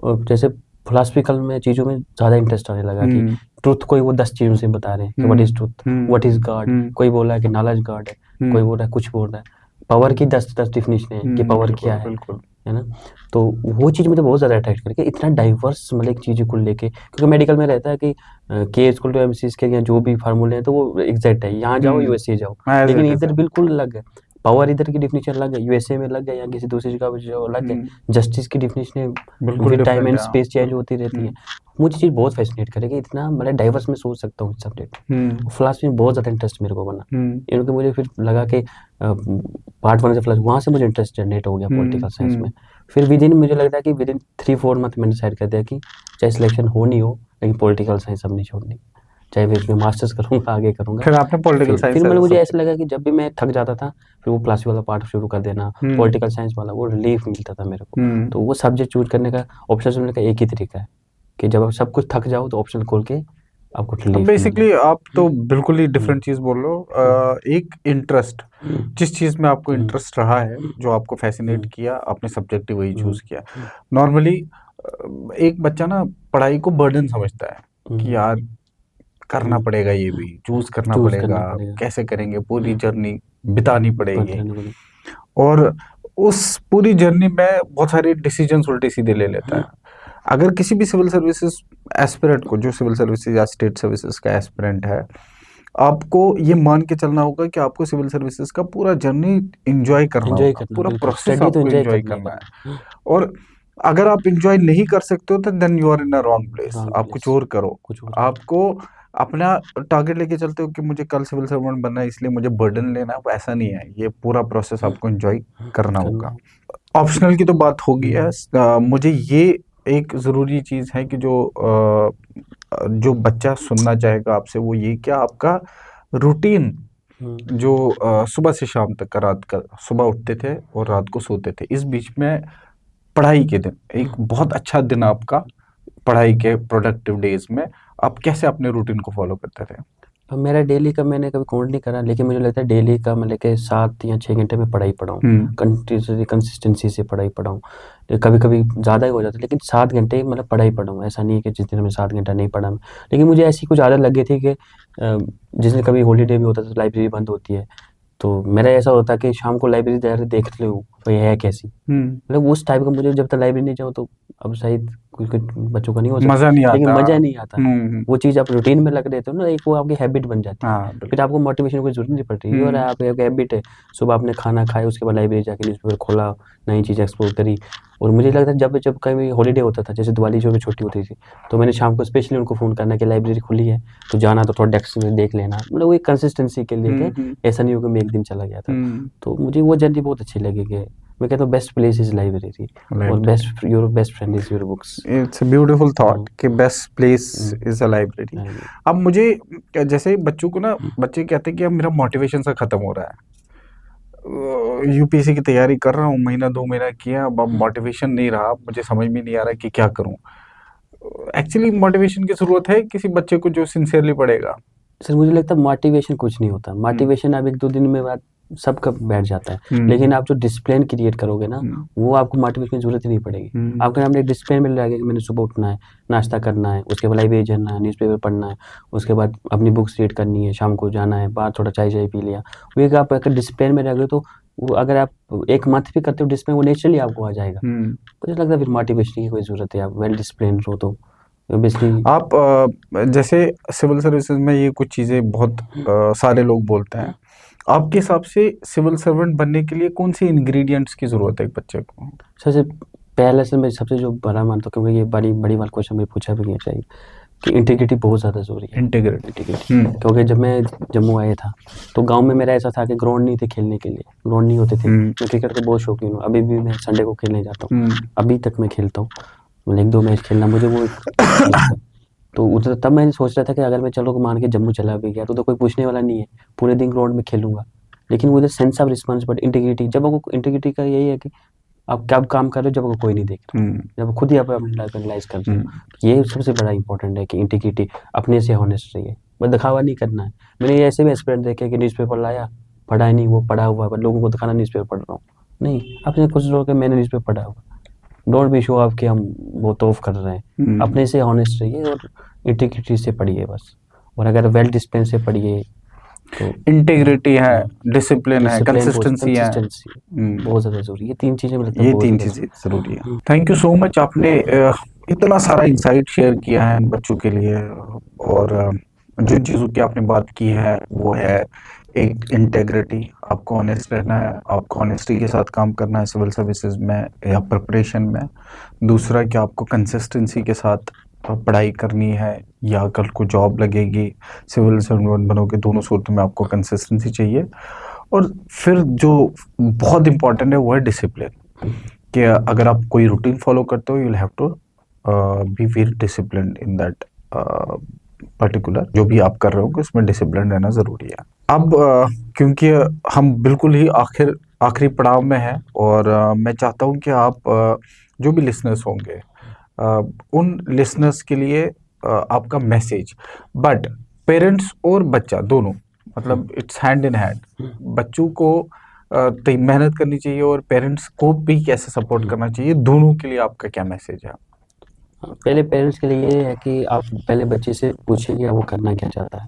जैसे फिलोसफिकल में चीज़ों में ज़्यादा इंटरेस्ट आने लगा कि ट्रुथ कोई वो 10 चीज़ों से बता रहे हैं कि what is truth, what is God, कोई बोला है कि नॉलेज गॉड है, कोई बोल रहा है कुछ बोल रहा है, पावर की 10 डिफिनेशन है कि पावर क्या है ना। तो वो चीज़ मुझे बहुत ज़्यादा अट्रैक्ट करके, इतना डाइवर्स मतलब एक चीज़ को लेके, क्योंकि मेडिकल में रहता है कि के इक्वल टू एमसी के या जो भी फार्मूले हैं तो वो एग्जैक्ट है, यहाँ जाओ यूएसए जाओ, लेकिन इधर बिल्कुल अलग है। पावर इधर की डिफिनेशन अलग है, यूएसए में अलग है या किसी दूसरी जगह पे जो अलग है। जस्टिस की डिफिनेशन बिल्कुल टाइम एंड स्पेस चेंज होती रहती है। मुझे चीज़ बहुत फैसिनेट करेगी, इतना मतलब डाइवर्स में सोच सकता हूँ इस सब्जेक्ट में। फिलोसफी में बहुत ज़्यादा इंटरेस्ट मेरे को बना, क्योंकि मुझे फिर लगा कि पार्ट 1 से फिलोसफी, वहाँ से मुझे इंटरेस्ट जनरेट हो गया पॉलिटिकल साइंस में। फिर विदिन मुझे लगता है कि विदिन 3-4 मंथ मैंने डिसाइड कर दिया कि चाहे सिलेक्शन हो नहीं हो, लेकिन पॉलिटिकल साइंस अब नहीं छोड़नी, चाहे मैं इसमें मास्टर्स करूँगा आगे करूँगा। फिर आपने पॉलिटिकल साइंस, फिर मतलब मुझे ऐसा लगा कि जब भी मैं थक जाता था फिर वो फिलोसफी वाला पार्ट शुरू कर देना, पॉलिटिकल साइंस वाला, वो रिलीफ मिलता था मेरे को। तो वो सब्जेक्ट चूज करने का, ऑप्शन चुनने का एक ही तरीका है कि जब आप सब कुछ थक जाओ तो ऑप्शन खोल के आपको रिलीफ। बेसिकली आप तो बिल्कुल ही डिफरेंट चीज बोल रहे हो। एक इंटरेस्ट, जिस चीज में आपको इंटरेस्ट रहा है, जो आपको फैसिनेट किया, आपने सब्जेक्ट वही चूज किया। नॉर्मली एक बच्चा ना पढ़ाई को बर्डन समझता है कि यार करना पड़ेगा, ये भी चूज करना पड़ेगा, कैसे करेंगे, पूरी जर्नी बितानी पड़ेगी, और उस पूरी जर्नी में बहुत सारे डिसीजंस उल्टे सीधे ले लेता है। अगर किसी भी सिविल सर्विसेज एस्पिरेंट को, जो सिविल सर्विसेज या स्टेट सर्विसेज का एस्पिरेंट है, आपको ये मान के चलना होगा कि आपको सिविल सर्विसेज का पूरा जर्नी एंजॉय करना होगा, पूरा प्रोसेस आपको एंजॉय करना है। और अगर आप एंजॉय नहीं कर सकते हो तो then you are in a wrong place. आप कुछ और करो। आपको अपना टारगेट लेके चलते हो कि मुझे कल सिविल सर्वेंट बनना है इसलिए मुझे बर्डन लेना है, ऐसा नहीं है। ये पूरा प्रोसेस आपको एंजॉय करना होगा। ऑप्शनल की तो बात होगी है। मुझे ये एक जरूरी चीज है कि जो बच्चा सुनना चाहेगा आपसे वो ये, क्या आपका रूटीन जो सुबह से शाम तक का, रात का, सुबह उठते थे और रात को सोते थे, इस बीच में पढ़ाई के दिन, एक बहुत अच्छा दिन आपका पढ़ाई के प्रोडक्टिव डेज में, आप कैसे अपने रूटीन को फॉलो करते थे? अब मेरा डेली का मैंने कभी काउंट नहीं करा, लेकिन मुझे लगता है डेली का मतलब कि 7 या 6 घंटे में पढ़ाई पढ़ा हूँ, कंसिस्टेंसी से पढ़ाई पढ़ा हूँ। कभी कभी ज़्यादा ही हो जाता है, लेकिन 7 घंटे मतलब पढ़ाई पढ़ा हूँ। ऐसा नहीं है कि जिस दिन मैं 7 घंटा नहीं पढ़ा मैं। लेकिन मुझे ऐसी कुछ आदत लग गई थी कि जिस दिन कभी हॉलीडे भी होता था तो लाइब्रेरी बंद होती है, तो मेरा ऐसा होता कि शाम को लाइब्रेरी जाकर देख लूँ भाई है कैसी। मतलब उस टाइप का मुझे, जब तक लाइब्रेरी नहीं जाऊँ तो, अब शायद कुछ कुछ बच्चों का नहीं हो सकता, मजा नहीं लेकिन आता। मजा नहीं आता। हम्म। वो चीज़ आप रूटीन में लग देते हो ना, एक वो आपकी हैबिट बन जाती है। हाँ फिर बिल्कुल। आपको मोटिवेशन की जरूरत नहीं पड़ती, और आप एक हैबिट है, सुबह आपने खाना खाया उसके बाद लाइब्रेरी जाके न्यूज़पेपर खोला, नई चीज़ एक्सप्लोर करी। और मुझे लगता है जब जब कभी हॉलीडे होता था, जैसे दिवाली जो भी छुट्टी होती थी, तो मैंने शाम को स्पेशली उनको फ़ोन करना कि लाइब्रेरी खुली है तो जाना, तो थोड़ा डेस्क में देख लेना, मतलब वो एक कंसिस्टेंसी के लिए कि ऐसा नहीं हो कि मैं एक दिन चला गया था। तो मुझे वो जर्नी बहुत अच्छी लगी कि मैं कहता हूँ बेस्ट प्लेस इज लाइब्रेरी, और your best friend is your books. It's a beautiful thought कि best place is a library. अब मुझे जैसे बच्चों को ना, बच्चे कहते हैं कि अब मेरा मोटिवेशन सा खत्म हो रहा है, यूपीएससी की तैयारी कर रहा हूँ, महीना 2 महीना किया, अब मोटिवेशन नहीं रहा, मुझे समझ में नहीं आ रहा कि क्या करूँ। एक्चुअली मोटिवेशन की जरूरत है किसी बच्चे को जो सिंसियरली पढ़ेगा। सर मुझे लगता है मोटिवेशन कुछ नहीं होता। मोटिवेशन आप 1-2 दिन में बात सबका बैठ जाता है, लेकिन आप जो डिसिप्लिन क्रिएट करोगे ना, वो आपको मोटिवेशन की जरूरत ही नहीं पड़ेगी। आपके सामने एक डिसिप्लिन मिल रहा है कि मैंने सुबह उठना है, नाश्ता करना है, उसके बाद लाइब्रेरी जाना है, न्यूज़पेपर पढ़ना है, उसके बाद अपनी बुक्स रीड करनी है, शाम को जाना है बाहर, थोड़ा चाय पी लिया। वो एक आप अगर डिसिप्लिन में रहोगे तो वो, अगर आप 1 मंथ भी करते हो डिसिप्लिन, वो नेचुरली आपको आ जाएगा। मुझे लगता है फिर मोटिवेशन की कोई ज़रूरत है, आप वेल डिसिप्लिन्ड हो तो ऑब्वियसली। आप जैसे सिविल सर्विसेज में ये कुछ चीज़ें बहुत सारे लोग बोलते हैं, आपके हिसाब से सिविल सर्वेंट बनने के लिए कौन सी इंग्रेडिएंट्स की ज़रूरत है एक बच्चे को? सबसे पहले से मैं सबसे जो बड़ा मानता हूँ, क्योंकि ये बड़ी बड़ी वाला क्वेश्चन में पूछा भी नहीं चाहिए, कि इंटीग्रिटी बहुत ज़्यादा ज़रूरी है। इंटीग्रिटी। क्योंकि जब मैं जम्मू आया था तो गांव में मेरा ऐसा था कि ग्राउंड नहीं थे खेलने के लिए, ग्राउंड नहीं होते थे। मैं क्रिकेट का बहुत शौकीन हूँ, अभी भी मैं संडे को खेलने जाता हूँ, अभी तक मैं खेलता हूँ, मतलब 1-2 मैच खेलना मुझे वो लगता है। तो उधर तब मैंने सोच रहा था कि अगर मैं चलो मान के जम्मू चला भी गया तो कोई पूछने वाला नहीं है, पूरे दिन ग्राउंड में खेलूंगा। लेकिन वो सेंस ऑफ रिस्पॉन्सिबिलिटी, इंटीग्रिटी, जब आपको इंटीग्रिटी का यही है कि आप क्या काम कर रहे हो जब आपको कोई नहीं देख रहा, जब खुद ही आप अपनी लाइफ एनालाइज कर रहे हो, ये सबसे बड़ा इंपॉर्टेंट है कि इंटीग्रिटी, अपने से हॉनेस्ट रहिए, बस दिखावा नहीं करना है। मैंने ये ऐसे भी एक्सपीरियंस देखे कि न्यूज़पेपर लाया, पढ़ा ही नहीं, वो पढ़ा हुआ है, लोगों को दिखाना न्यूज़पेपर पढ़ रहा हूँ, नहीं, अपने खुद रहो कि मैंने न्यूज़पेपर पढ़ा हुआ। डोंट बी शो ऑफ कि हम बहुत ऑफ कर रहे हैं, अपने से हॉनेस्ट रहिए और इंटीग्रिटी से पढ़िए बस। और अगर वेल डिसिप्लिन से पढ़िए तो इंटीग्रिटी है, डिसिप्लिन है, कंसिस्टेंसी है, बहुत ज़्यादा ज़रूरी है। ये 3 चीज़ें मतलब ये बहुत 3 ज़्यादा चीज़ें ज़रूरी है। थैंक यू सो मच, आपने इतना सारा इंसाइट शेयर किया है बच्चों के लिए, और जिन चीज़ों की आपने बात की है वो है एक इंटेग्रिटी, आपको ऑनेस्ट रहना है, आपको ऑनेस्टी के साथ काम करना है सिविल सर्विसेज में या प्रिपरेशन में। दूसरा कि आपको कंसिस्टेंसी के साथ पढ़ाई करनी है, या कल को जॉब लगेगी, सिविल सर्वेंट बनोगे, दोनों सूरतों में आपको कंसिस्टेंसी चाहिए। और फिर जो बहुत इंपॉर्टेंट है वो है डिसिप्लिन, कि अगर आप कोई रूटीन फॉलो करते हो, you will have to be very disciplined in that particular, जो भी आप कर रहे हो उसमें डिसिप्लिन रहना ज़रूरी है। अब क्योंकि हम बिल्कुल ही आखिरी पड़ाव में हैं, और मैं चाहता हूँ कि आप जो भी लिसनर्स होंगे, उन लिसनर्स के लिए आपका मैसेज, बट पेरेंट्स और बच्चा दोनों, मतलब इट्स हैंड इन हैंड, बच्चों को मेहनत करनी चाहिए और पेरेंट्स को भी कैसे सपोर्ट करना चाहिए, दोनों के लिए आपका क्या मैसेज है? पहले पेरेंट्स के लिए ये है कि आप पहले बच्चे से पूछिए कि वो करना क्या चाहता है।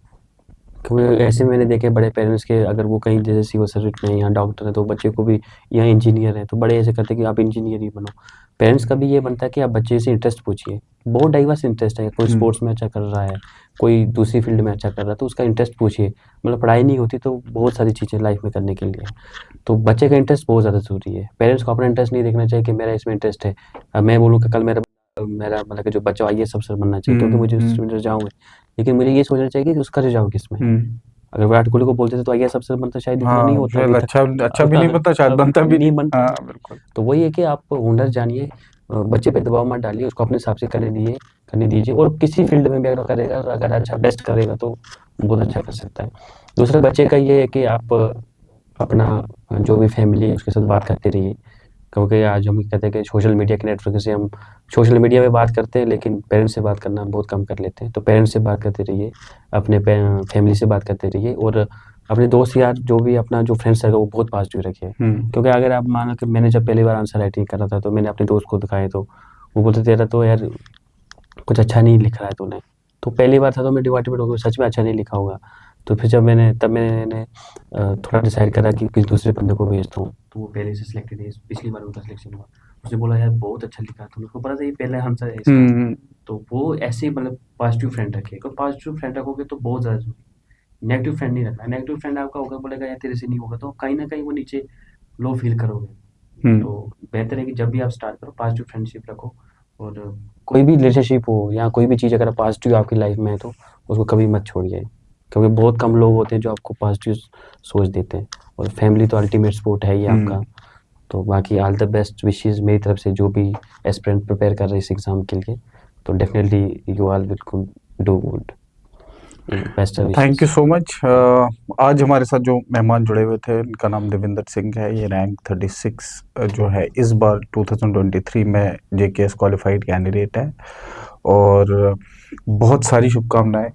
क्योंकि ऐसे मैंने देखे बड़े पेरेंट्स के, अगर वो कहीं जैसे सिविल सर्विस में या डॉक्टर है तो बच्चे को भी, या इंजीनियर है तो बड़े ऐसे करते हैं कि आप इंजीनियर ही बनो। पेरेंट्स का भी ये बनता है कि आप बच्चे से इंटरेस्ट पूछिए, बहुत डाइवर्स इंटरेस्ट है, कोई स्पोर्ट्स में अच्छा कर रहा है, कोई दूसरी फील्ड में अच्छा कर रहा है, तो उसका इंटरेस्ट पूछिए। मतलब पढ़ाई नहीं होती तो बहुत सारी चीज़ें लाइफ में करने के लिए, तो बच्चे का इंटरेस्ट बहुत ज़्यादा ज़रूरी है। पेरेंट्स को अपना इंटरेस्ट नहीं देखना चाहिए कि मेरा इसमें इंटरेस्ट है, अब मैं बोलूँ कि कल मेरा मेरा मतलब कि जो बच्चा IAS अफसर बनना चाहिए क्योंकि मुझे उसमें रिझाव है, लेकिन मुझे ये सोचना चाहिए कि उसका रिझाव किसमें। अगर विराट कोहली को बोलते थे तो IAS अफसर बनता शायद इतना नहीं होता अभी तक, अच्छा भी नहीं बनता, शायद बनता भी नहीं बनता। हाँ, बिल्कुल। तो वही है कि आप हुनर जानिए, बच्चे पे दबाव मत डालिए, उसको अपने हिसाब से करने दीजिए, और किसी फील्ड में भी अगर करेगा, अगर अच्छा बेस्ट करेगा तो बहुत अच्छा कर सकता है। दूसरा बच्चे का ये है कि आप अपना जो भी फैमिली है उसके साथ बात करते रहिए, क्योंकि आज हम कहते हैं कि सोशल मीडिया के नेटवर्क से हम सोशल मीडिया पे बात करते हैं, लेकिन पेरेंट्स से बात करना बहुत कम कर लेते हैं। तो पेरेंट्स से बात करते रहिए, अपने फैमिली से बात करते रहिए, और अपने दोस्त यार जो भी अपना जो फ्रेंड सर्कल वो बहुत पॉजिटिव रखिए। क्योंकि अगर आप मानो कि मैंने जब पहली बार आंसर राइटिंग कर रहा था, तो मैंने अपने दोस्त को दिखाए, तो वो बोलते तेरा तो यार कुछ अच्छा नहीं लिख रहा है तूने। तो पहली बार था तो मैं डिमोटिवेट हो गया, सच में अच्छा नहीं लिखा होगा। तो फिर जब मैंने थोड़ा डिसाइड करा कि किसी दूसरे बंदे को भेजता हूँ, तो वो पहले से सिलेक्टेड है, पिछली बार उनका सिलेक्शन हुआ। उसने बोला यार बहुत अच्छा लिखा है तूने, उसको पता था ये पहला आंसर है इसका। तो वो ऐसे ही मतलब पॉजिटिव फ्रेंड रखिए, अगर पॉजिटिव फ्रेंड रखोगे तो बहुत ज़्यादा जरूरी। नेगेटिव फ्रेंड नहीं रखना। नेगेटिव फ्रेंड आपका होगा, बोलेगा यार तेरे से नहीं होगा, तो कहीं ना कहीं वो नीचे लो फील करोगे। तो बेहतर है कि जब भी आप स्टार्ट करो पॉजिटिव फ्रेंडशिप रखो, और कोई भी रिलेशनशिप हो या कोई भी चीज़ अगर पॉजिटिव आपकी लाइफ में है तो उसको कभी मत छोड़िए, क्योंकि बहुत कम लोग होते हैं जो आपको पॉजिटिव सोच देते हैं। और फैमिली तो अल्टीमेट सपोर्ट है ही आपका। तो बाकी ऑल द बेस्ट विशेस मेरी तरफ से, जो भी एस्पिरेंट प्रिपेयर कर रहे हैं इस एग्ज़ाम के लिए, तो definitely you all will do good. Best thank you so much. आज हमारे साथ जो मेहमान जुड़े हुए थे, इनका नाम देविंदर सिंह है। ये रैंक 36 जो है इस बार 2023 में JKS क्वालिफाइड कैंडिडेट है, और बहुत सारी शुभकामनाएं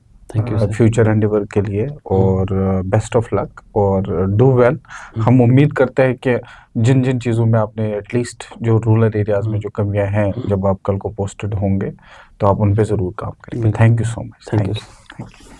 फ्यूचर एंडेवर के लिए, और बेस्ट ऑफ लक, और डू वेल। हम उम्मीद करते हैं कि जिन जिन चीज़ों में आपने एटलीस्ट जो रूरल एरियाज में जो कमियां हैं, जब आप कल को पोस्टेड होंगे तो आप उन पे ज़रूर काम करेंगे। Thank you so much. Thank you.